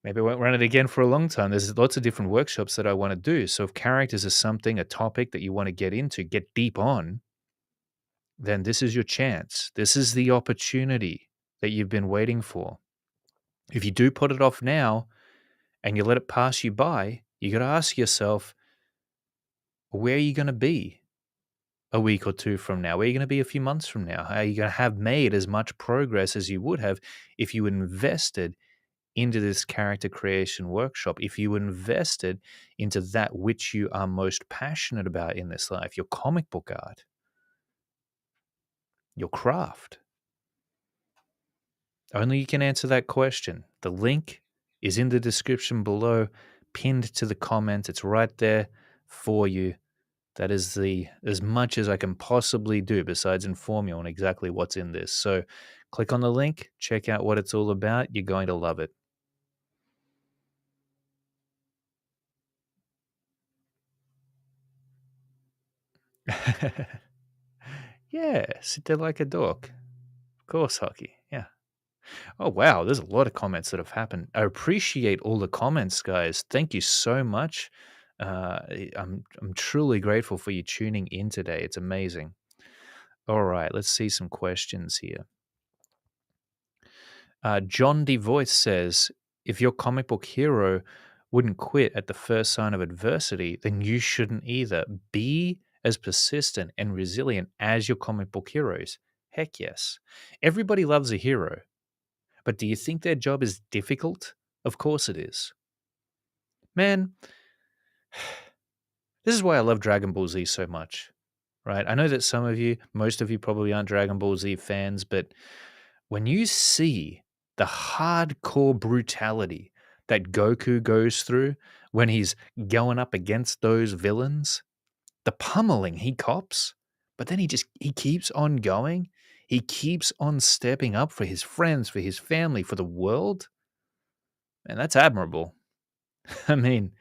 Maybe I won't run it again for a long time. There's lots of different workshops that I want to do. So if characters is something, a topic that you want to get into, get deep on, then this is your chance. This is the opportunity that you've been waiting for. If you do put it off now and you let it pass you by, you got to ask yourself, where are you going to be a week or two from now? Where are you going to be a few months from now? Are you going to have made as much progress as you would have if you invested into this character creation workshop, if you invested into that which you are most passionate about in this life, your comic book art, your craft? Only you can answer that question. The link is in the description below, pinned to the comment. It's right there for you. That is as much as I can possibly do besides inform you on exactly what's in this. So click on the link, check out what it's all about. You're going to love it. Yeah, sit there like a dog. Of course, hockey. Yeah. Oh, wow. There's a lot of comments that have happened. I appreciate all the comments, guys. Thank you so much. I'm truly grateful for you tuning in today. It's amazing. All right, let's see some questions here. John D. Voice says, if your comic book hero wouldn't quit at the first sign of adversity, then you shouldn't either. Be as persistent and resilient as your comic book heroes. Heck yes. Everybody loves a hero. But do you think their job is difficult? Of course it is. Man, this is why I love Dragon Ball Z so much, right? I know that some of you, most of you probably aren't Dragon Ball Z fans, but when you see the hardcore brutality that Goku goes through when he's going up against those villains, the pummeling he cops, but then he keeps on going. He keeps on stepping up for his friends, for his family, for the world. And that's admirable. I mean,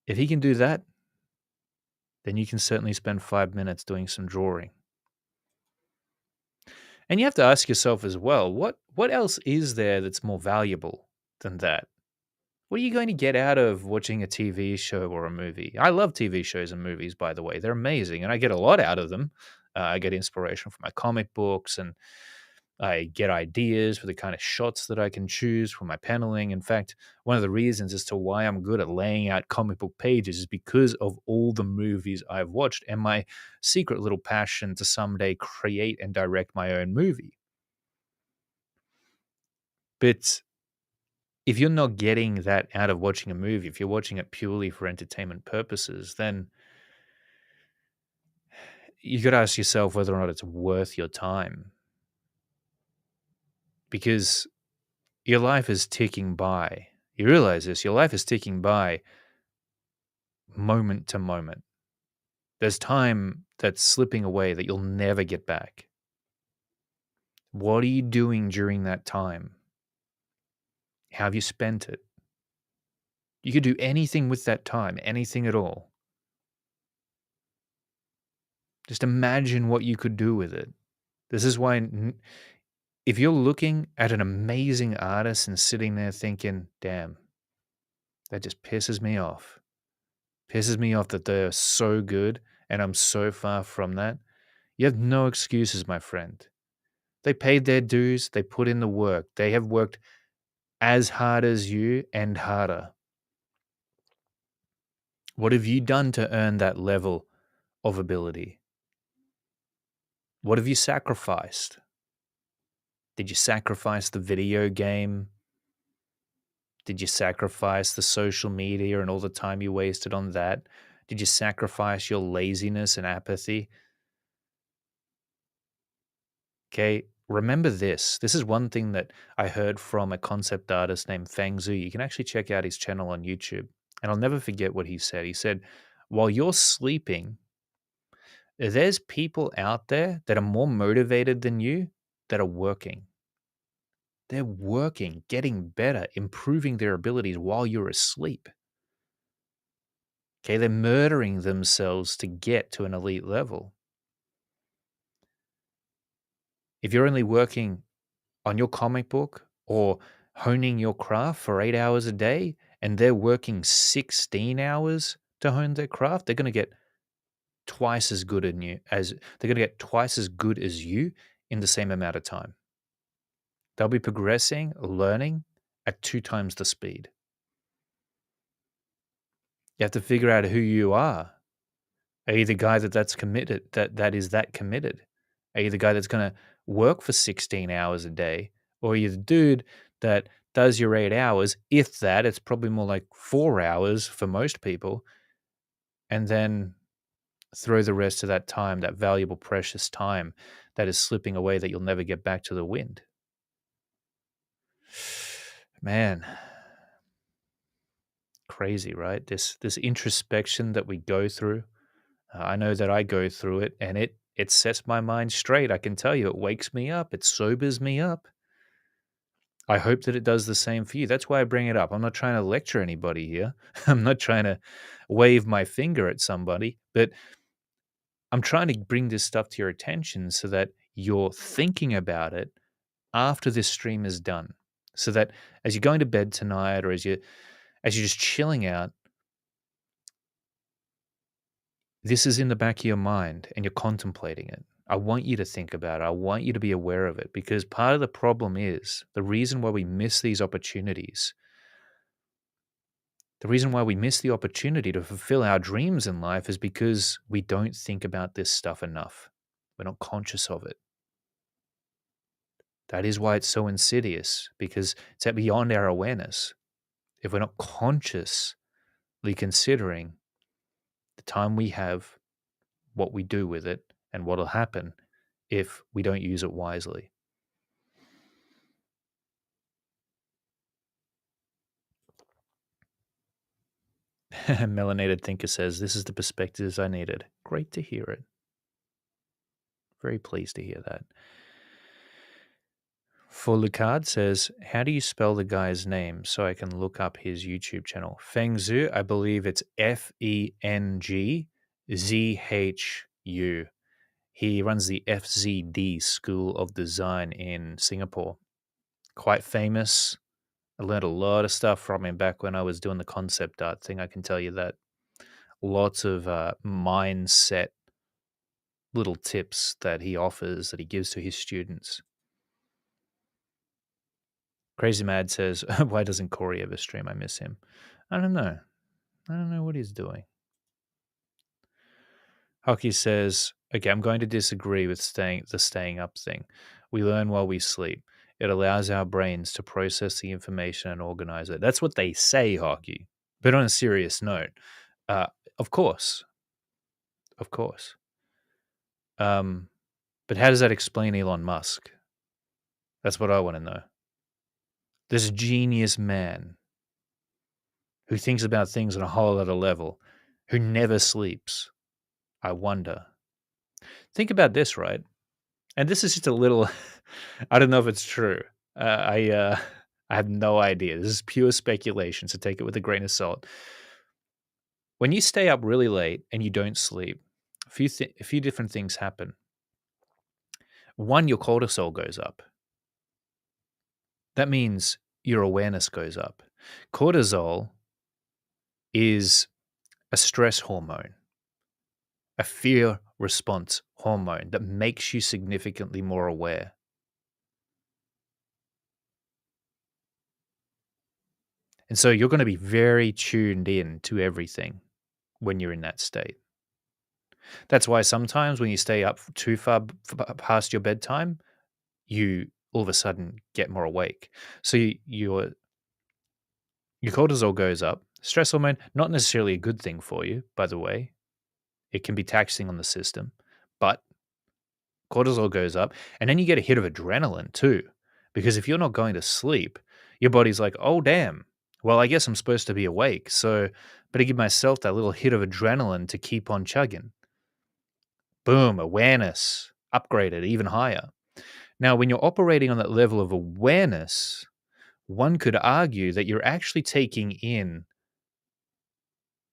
if he can do that, then you can certainly spend 5 minutes doing some drawing. And you have to ask yourself as well, what else is there that's more valuable than that? What are you going to get out of watching a TV show or a movie? I love TV shows and movies, by the way. They're amazing, and I get a lot out of them. I get inspiration from my comic books, and I get ideas for the kind of shots that I can choose for my paneling. In fact, one of the reasons as to why I'm good at laying out comic book pages is because of all the movies I've watched and my secret little passion to someday create and direct my own movie. But if you're not getting that out of watching a movie, if you're watching it purely for entertainment purposes, then you got to ask yourself whether or not it's worth your time. Because your life is ticking by. You realize this, your life is ticking by moment to moment. There's time that's slipping away that you'll never get back. What are you doing during that time? How have you spent it? You could do anything with that time, anything at all. Just imagine what you could do with it. This is why, if you're looking at an amazing artist and sitting there thinking, damn, that just pisses me off. Pisses me off that they're so good and I'm so far from that. You have no excuses, my friend. They paid their dues. They put in the work. They have worked as hard as you and harder. What have you done to earn that level of ability? What have you sacrificed? Did you sacrifice the video game? Did you sacrifice the social media and all the time you wasted on that? Did you sacrifice your laziness and apathy? Okay, remember this. This is one thing that I heard from a concept artist named Fang Zhu. You can actually check out his channel on YouTube. And I'll never forget what he said. He said, while you're sleeping, there's people out there that are more motivated than you that are working. They're working, getting better, improving their abilities while you're asleep. Okay, they're murdering themselves to get to an elite level. If you're only working on your comic book or honing your craft for 8 hours a day and they're working 16 hours to hone their craft, they're going to get twice as good in you as they're going to get twice as good as you in the same amount of time. They'll be progressing, learning at 2 times the speed. You have to figure out who you are. Are you the guy that's committed, that is that committed? Are you the guy that's gonna work for 16 hours a day? Or are you the dude that does your 8 hours, if that, it's probably more like 4 hours for most people, and then throw the rest of that time, that valuable, precious time that is slipping away that you'll never get back to the wind? Man, crazy, right? This introspection that we go through. I know that I go through it, and it sets my mind straight. I can tell you, it wakes me up. It sobers me up. I hope that it does the same for you. That's why I bring it up. I'm not trying to lecture anybody here. I'm not trying to wave my finger at somebody, but I'm trying to bring this stuff to your attention so that you're thinking about it after this stream is done. So that as you're going to bed tonight, or as you're just chilling out, this is in the back of your mind and you're contemplating it. I want you to think about it. I want you to be aware of it, because part of the problem is the reason why we miss these opportunities. The reason why we miss the opportunity to fulfill our dreams in life is because we don't think about this stuff enough. We're not conscious of it. That is why it's so insidious, because it's beyond our awareness. If we're not consciously considering the time we have, what we do with it, and what will happen if we don't use it wisely. Melanated Thinker says, this is the perspectives I needed. Great to hear it. Very pleased to hear that. For Lucard says, how do you spell the guy's name so I can look up his YouTube channel? Fengzhu, I believe it's Fengzhu. He runs the FZD School of Design in Singapore. Quite famous. I learned a lot of stuff from him back when I was doing the concept art thing, I can tell you that. Lots of mindset little tips that he offers, that he gives to his students. Crazy Mad says, why doesn't Corey ever stream? I miss him. I don't know. I don't know what he's doing. Hockey says, okay, I'm going to disagree with staying up thing. We learn while we sleep. It allows our brains to process the information and organize it. That's what they say, Hockey. But on a serious note, uh, of course. Of course. But how does that explain Elon Musk? That's what I want to know. This genius man who thinks about things on a whole other level, who never sleeps. I wonder. Think about this, right? And this is just a little, I don't know if it's true. I have no idea. This is pure speculation, so take it with a grain of salt. When you stay up really late and you don't sleep, a few different things happen. One, your cortisol goes up. That means your awareness goes up. Cortisol is a stress hormone, a fear response hormone that makes you significantly more aware. And so you're going to be very tuned in to everything when you're in that state. That's why sometimes when you stay up too far past your bedtime, you all of a sudden get more awake. So your cortisol goes up. Stress hormone, not necessarily a good thing for you, by the way. It can be taxing on the system, but cortisol goes up, and then you get a hit of adrenaline too. Because if you're not going to sleep, your body's like, oh, damn, well, I guess I'm supposed to be awake. So better give myself that little hit of adrenaline to keep on chugging. Boom, awareness, upgraded even higher. Now, when you're operating on that level of awareness, one could argue that you're actually taking in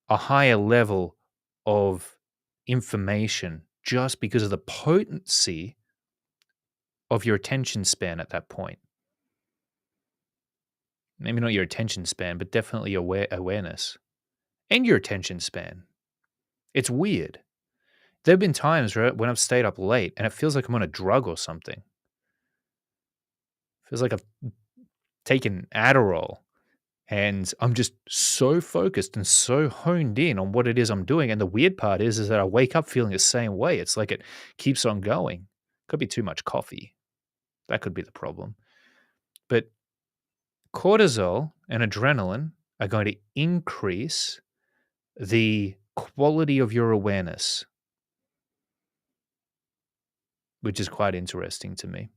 a higher level of information just because of the potency of your attention span at that point. Maybe not your attention span, but definitely awareness and your attention span. It's weird. There have been times, right, when I've stayed up late and it feels like I'm on a drug or something. Feels like I've taken Adderall and I'm just so focused and so honed in on what it is I'm doing. And the weird part is that I wake up feeling the same way. It's like it keeps on going. Could be too much coffee. That could be the problem. But cortisol and adrenaline are going to increase the quality of your awareness, which is quite interesting to me.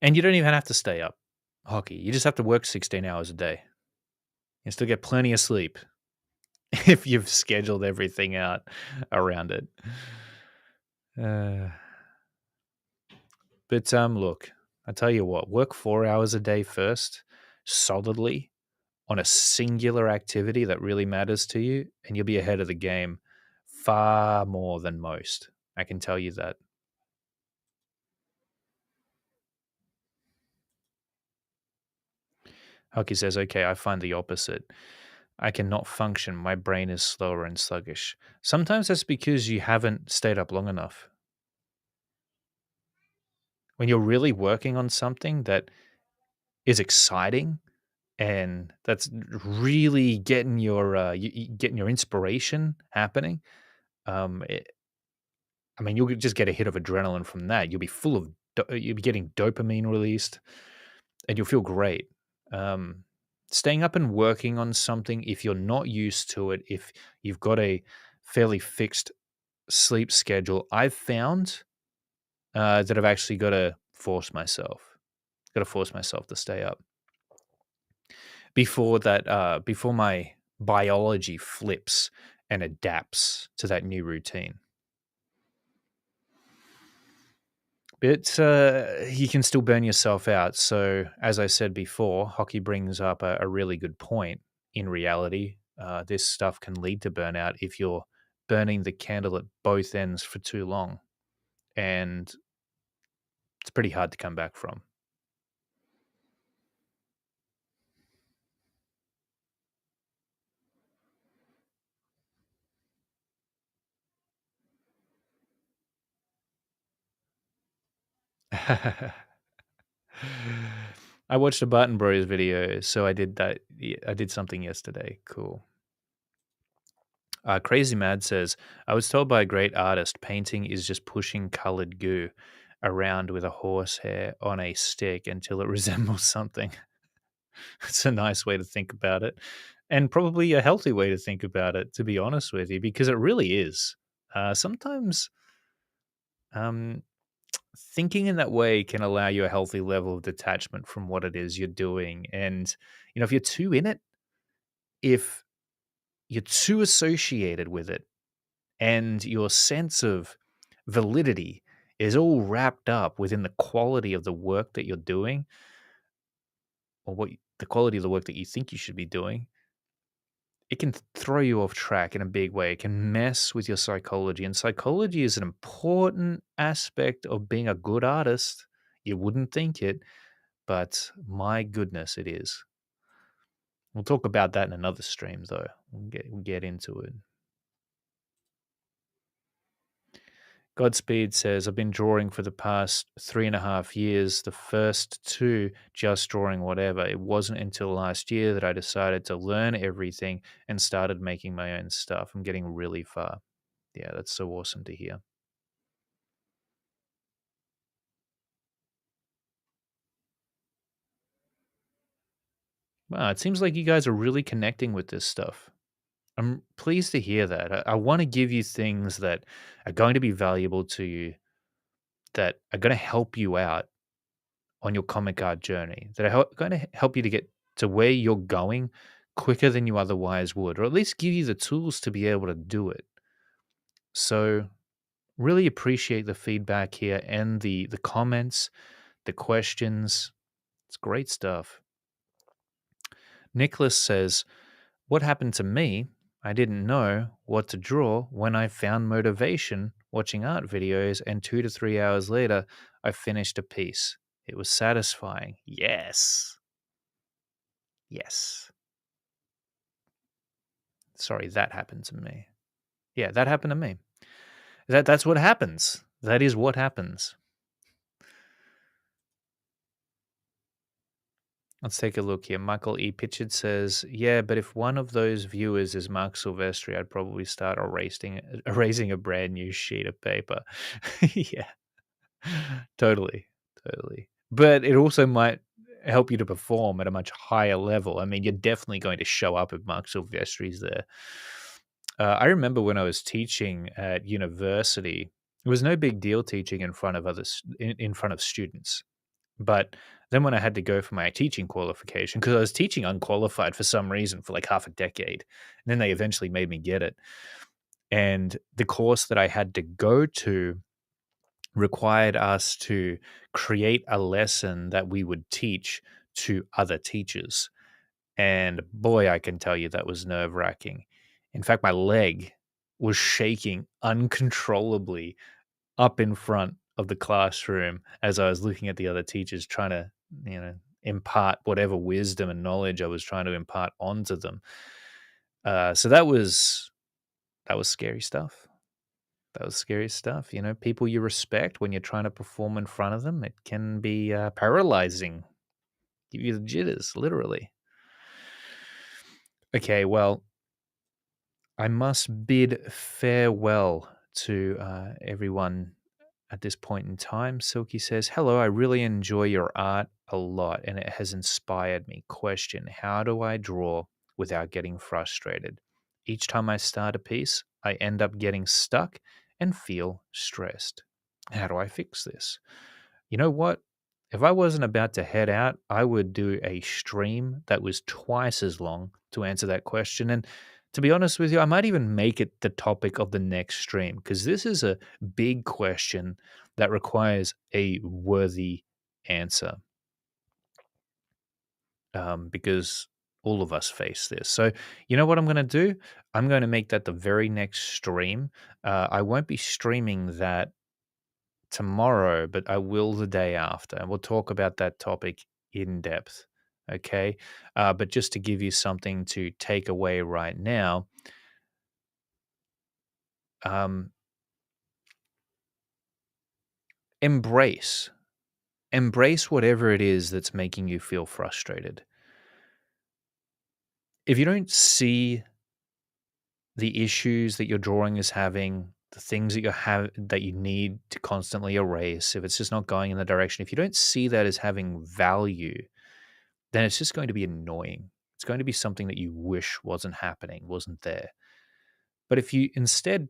And you don't even have to stay up hockey. You just have to work 16 hours a day. You still get plenty of sleep if you've scheduled everything out around it. Uh, but look, I tell you what, work 4 hours a day first, solidly on a singular activity that really matters to you, and you'll be ahead of the game far more than most. I can tell you that. Hockey says, okay, I find the opposite. I cannot function. My brain is slower and sluggish. Sometimes that's because you haven't stayed up long enough. When you're really working on something that is exciting and that's really getting your getting your inspiration happening, it, I mean, you'll just get a hit of adrenaline from that. You'll be full of you'll be getting dopamine released, and you'll feel great. Um, Staying up and working on something, if you're not used to it, if you've got a fairly fixed sleep schedule, I've found that I've actually got to force myself. Got to force myself to stay up before that. Before my biology flips and adapts to that new routine. But you can still burn yourself out. So, as I said before, hockey brings up a really good point. In reality, this stuff can lead to burnout if you're burning the candle at both ends for too long. And it's pretty hard to come back from. I watched a Barton Bros video, so I did that. I did something yesterday. Cool. Crazy Mad says, I was told by a great artist painting is just pushing colored goo around with a horsehair on a stick until it resembles something. It's a nice way to think about it, and probably a healthy way to think about it, to be honest with you, because it really is. Sometimes um, thinking in that way can allow you a healthy level of detachment from what it is you're doing. And, if you're too in it, if you're too associated with it, and your sense of validity is all wrapped up within the quality of the work that you're doing, or the quality of the work that you think you should be doing, it can throw you off track in a big way. It can mess with your psychology. And psychology is an important aspect of being a good artist. You wouldn't think it, but my goodness, it is. We'll talk about that in another stream, though. We'll get into it. Godspeed says, I've been drawing for the past 3.5 years. The first two just drawing whatever. It wasn't until last year that I decided to learn everything and started making my own stuff. I'm getting really far. Yeah, that's so awesome to hear. Wow, it seems like you guys are really connecting with this stuff. I'm pleased to hear that. I want to give you things that are going to be valuable to you, that are going to help you out on your comic art journey, that are going to help you to get to where you're going quicker than you otherwise would, or at least give you the tools to be able to do it. So, really appreciate the feedback here and the comments, the questions. It's great stuff. Nicholas says, what happened to me? I didn't know what to draw when I found motivation watching art videos, and 2 to 3 hours later, I finished a piece. It was satisfying. Yes. Yes. Sorry, that happened to me. Yeah, that happened to me. That's what happens. That is what happens. Let's take a look here. Michael E. Pitchard says, "Yeah, but if one of those viewers is Mark Silvestri, I'd probably start erasing a brand new sheet of paper." Yeah, totally, totally. But it also might help you to perform at a much higher level. I mean, you're definitely going to show up if Mark Silvestri's there. I remember when I was teaching at university, it was no big deal teaching in front of others, in front of students. But then when I had to go for my teaching qualification, because I was teaching unqualified for some reason for like half a decade, and then they eventually made me get it. And the course that I had to go to required us to create a lesson that we would teach to other teachers. And boy, I can tell you that was nerve wracking. In fact, my leg was shaking uncontrollably up in front of the classroom as I was looking at the other teachers trying to, you know, impart whatever wisdom and knowledge I was trying to impart onto them. So that was scary stuff. That was scary stuff. You know, people you respect when you're trying to perform in front of them, it can be paralyzing, give you the jitters, literally. Okay, well, I must bid farewell to everyone at this point in time. Silky says, "Hello, I really enjoy your art a lot and it has inspired me. Question: how do I draw without getting frustrated? Each time I start a piece, I end up getting stuck and feel stressed. How do I fix this?" You know what? If I wasn't about to head out, I would do a stream that was twice as long to answer that question. And to be honest with you, I might even make it the topic of the next stream because this is a big question that requires a worthy answer, because all of us face this. So, you know what I'm going to do? I'm going to make that the very next stream. I won't be streaming that tomorrow, but I will the day after, and we'll talk about that topic in depth. Okay. But just to give you something to take away right now, um, embrace, embrace whatever it is that's making you feel frustrated. If you don't see the issues that your drawing is having, the things that you have that you need to constantly erase, if it's just not going in the direction, if you don't see that as having value, then it's just going to be annoying. It's going to be something that you wish wasn't happening, wasn't there. But if you instead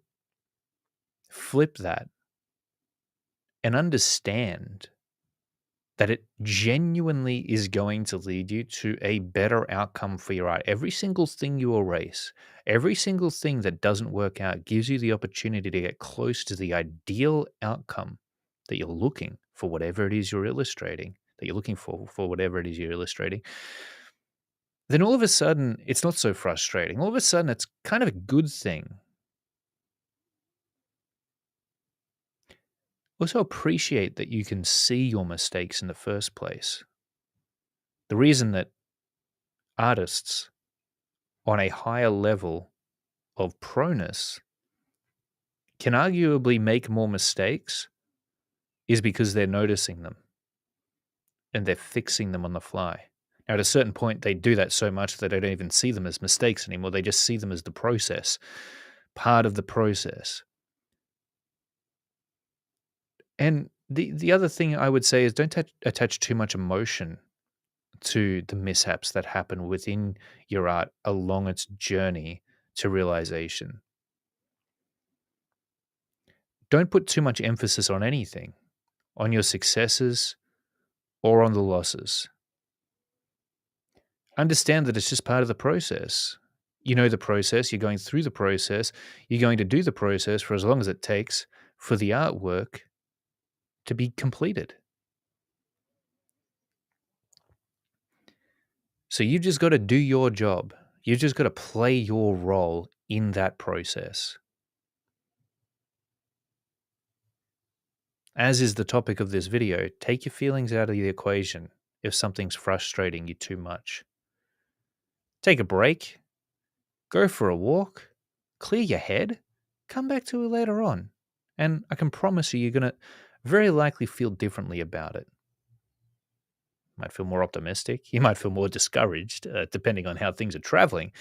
flip that and understand that it genuinely is going to lead you to a better outcome for your art, every single thing you erase, every single thing that doesn't work out gives you the opportunity to get close to the ideal outcome that you're looking for, whatever it is you're illustrating, that you're looking for whatever it is you're illustrating. Then all of a sudden, it's not so frustrating. All of a sudden, it's kind of a good thing. Also, appreciate that you can see your mistakes in the first place. The reason that artists on a higher level of proness can arguably make more mistakes is because they're noticing them and they're fixing them on the fly. Now, at a certain point, they do that so much that they don't even see them as mistakes anymore. They just see them as the process, part of the process. And the other thing I would say is don't attach too much emotion to the mishaps that happen within your art along its journey to realization. Don't put too much emphasis on anything, on your successes or on the losses. Understand that it's just part of the process. You know the process, you're going through the process, you're going to do the process for as long as it takes for the artwork to be completed. So you just got to do your job. You just got to play your role in that process. As is the topic of this video, take your feelings out of the equation if something's frustrating you too much. take a break, go for a walk, clear your head, come back to it later on. And I can promise you, you're going to very likely feel differently about it. You might feel more optimistic. You might feel more discouraged, depending on how things are traveling.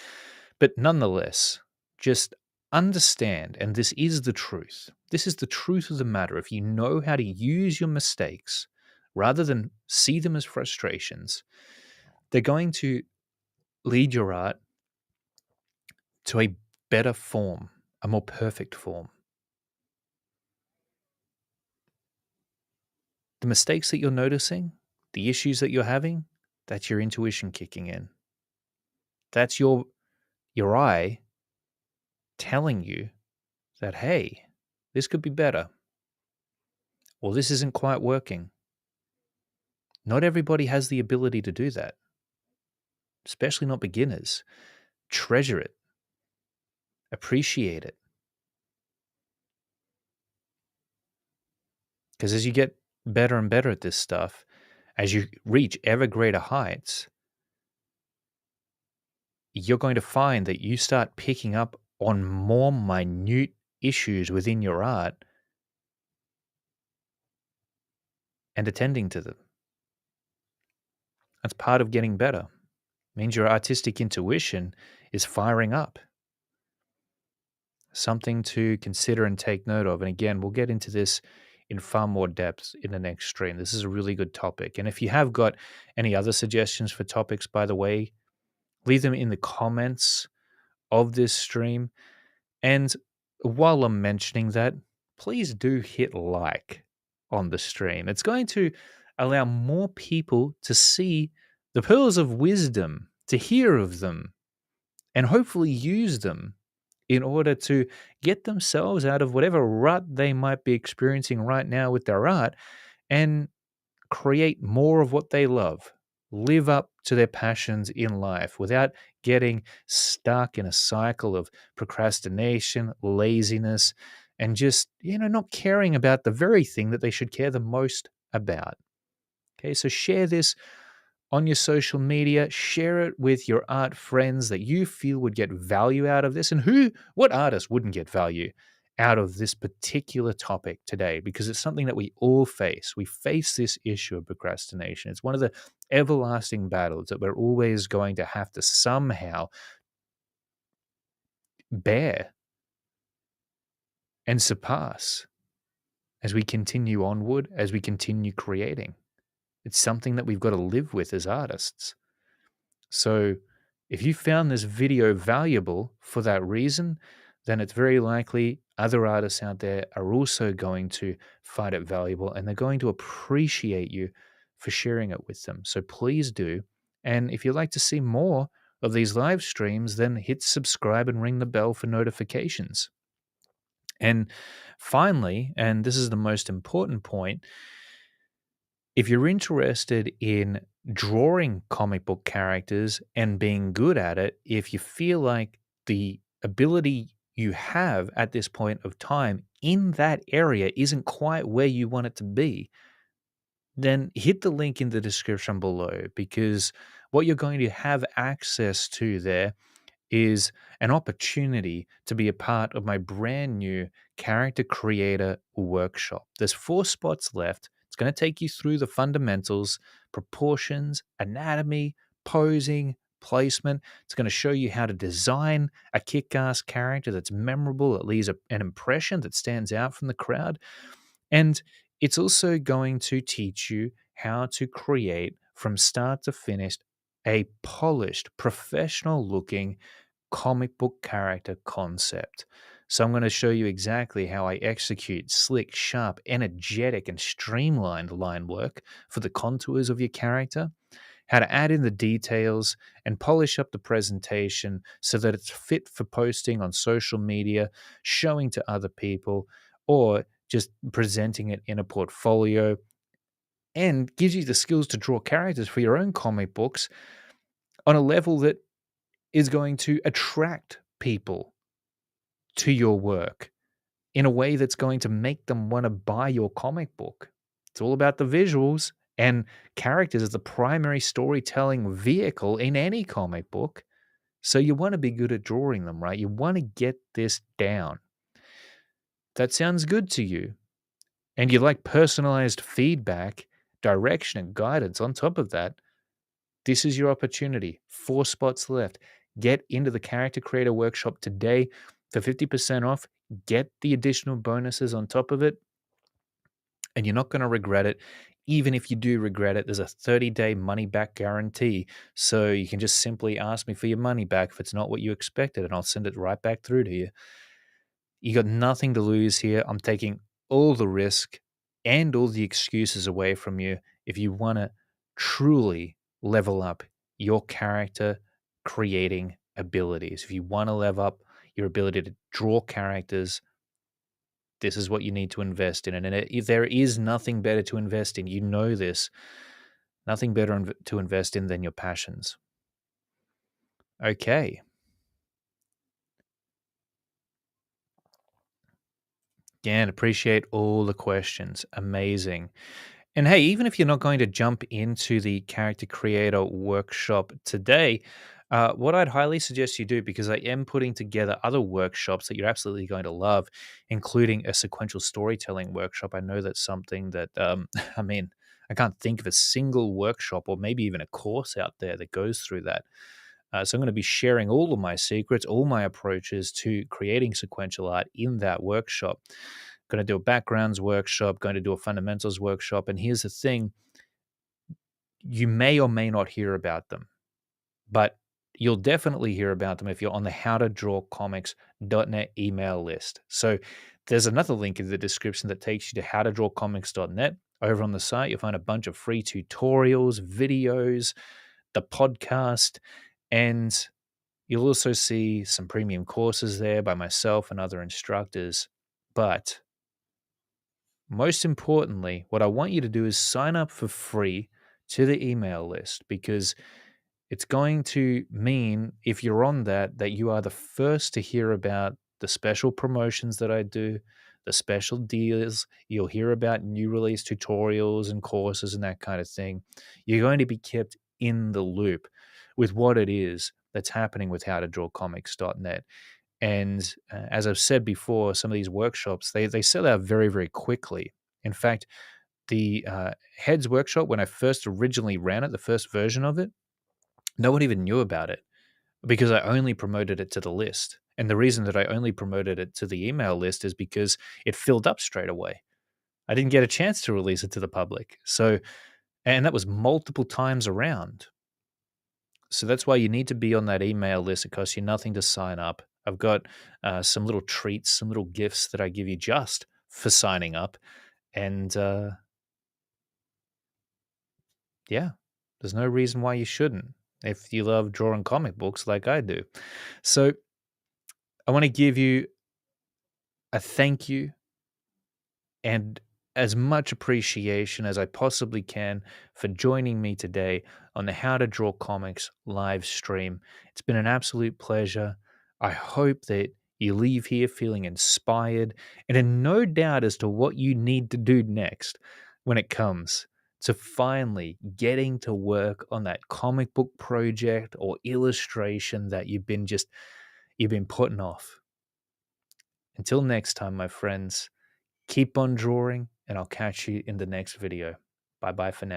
But nonetheless, just understand, and this is the truth. This is the truth of the matter. If you know how to use your mistakes rather than see them as frustrations, they're going to lead your art to a better form, a more perfect form. The mistakes that you're noticing, the issues that you're having, that's your intuition kicking in. That's your eye telling you that, hey, this could be better, or this isn't quite working. Not everybody has the ability to do that, especially not beginners. Treasure it, appreciate it. Because as you get better and better at this stuff, as you reach ever greater heights, you're going to find that you start picking up on more minute issues within your art and attending to them. That's part of getting better. It means your artistic intuition is firing up. Something to consider and take note of. And again, we'll get into this in far more depth in the next stream. This is a really good topic. And if you have got any other suggestions for topics, by the way, leave them in the comments of this stream. And while I'm mentioning that, please do hit like on the stream. It's going to allow more people to see the pearls of wisdom, to hear of them, and hopefully use them in order to get themselves out of whatever rut they might be experiencing right now with their art and create more of what they love. Live up to their passions in life without getting stuck in a cycle of procrastination, laziness, and just, not caring about the very thing that they should care the most about. Okay, so share this on your social media, share it with your art friends that you feel would get value out of this. And what artist wouldn't get value out of this particular topic today? Because it's something that we all face. We face this issue of procrastination. It's one of the everlasting battles that we're always going to have to somehow bear and surpass as we continue onward, as we continue creating. It's something that we've got to live with as artists. So if you found this video valuable for that reason, then it's very likely other artists out there are also going to find it valuable and they're going to appreciate you for sharing it with them. So please do. And if you'd like to see more of these live streams, then hit subscribe and ring the bell for notifications. And finally, and this is the most important point, if you're interested in drawing comic book characters and being good at it, if you feel like the ability you have at this point of time in that area isn't quite where you want it to be, then hit the link in the description below, because what you're going to have access to there is an opportunity to be a part of my brand new character creator workshop. There's 4 spots left. It's going to take you through the fundamentals, proportions, anatomy, posing, placement. It's going to show you how to design a kick-ass character that's memorable, that leaves an impression that stands out from the crowd. And it's also going to teach you how to create from start to finish a polished, professional looking comic book character concept. So I'm going to show you exactly how I execute slick, sharp, energetic, and streamlined line work for the contours of your character, how to add in the details and polish up the presentation so that it's fit for posting on social media, showing to other people, or just presenting it in a portfolio, and gives you the skills to draw characters for your own comic books on a level that is going to attract people to your work in a way that's going to make them want to buy your comic book. It's all about the visuals, and characters as the primary storytelling vehicle in any comic book. So you want to be good at drawing them, right? You want to get this down. That sounds good to you. And you like personalized feedback, direction, and guidance on top of that. This is your opportunity. 4 spots left. Get into the Character Creator Workshop today for 50% off. Get the additional bonuses on top of it, and you're not going to regret it. Even if you do regret it, there's a 30-day money back guarantee. So you can just simply ask me for your money back if it's not what you expected, and I'll send it right back through to you. You got nothing to lose here. I'm taking all the risk and all the excuses away from you if you want to truly level up your character creating abilities. If you want to level up your ability to draw characters, this is what you need to invest in. And if there is nothing better to invest in, you know this, nothing better to invest in than your passions. Okay. Again, appreciate all the questions. Amazing. And hey, even if you're not going to jump into the character creator workshop today, what I'd highly suggest you do, because I am putting together other workshops that you're absolutely going to love, including a sequential storytelling workshop. I know that's something that, I mean, I can't think of a single workshop or maybe even a course out there that goes through that. So I'm going to be sharing all of my secrets, all my approaches to creating sequential art in that workshop. Going to do a backgrounds workshop, going to do a fundamentals workshop. And here's the thing, you may or may not hear about them, but you'll definitely hear about them if you're on the howtodrawcomics.net email list. So there's another link in the description that takes you to howtodrawcomics.net. Over on the site, you'll find a bunch of free tutorials, videos, the podcast, and you'll also see some premium courses there by myself and other instructors. But most importantly, what I want you to do is sign up for free to the email list, because it's going to mean, if you're on that, that you are the first to hear about the special promotions that I do, the special deals. You'll hear about new release tutorials and courses and that kind of thing. You're going to be kept in the loop with what it is that's happening with howtodrawcomics.net. And as I've said before, some of these workshops, they sell out very, very quickly. In fact, the Heads workshop, when I first originally ran it, the first version of it, no one even knew about it because I only promoted it to the list. And the reason that I only promoted it to the email list is because it filled up straight away. I didn't get a chance to release it to the public. So, and that was multiple times around. So that's why you need to be on that email list. It costs you nothing to sign up. I've got some little treats, some little gifts that I give you just for signing up. And yeah, there's no reason why you shouldn't if you love drawing comic books like I do. So I want to give you a thank you and as much appreciation as I possibly can for joining me today on the How to Draw Comics live stream. It's been an absolute pleasure. I hope that you leave here feeling inspired and in no doubt as to what you need to do next when it comes to finally getting to work on that comic book project or illustration that you've been putting off. Until next time, my friends. Keep on drawing, and I'll catch you in the next video. Bye bye for now.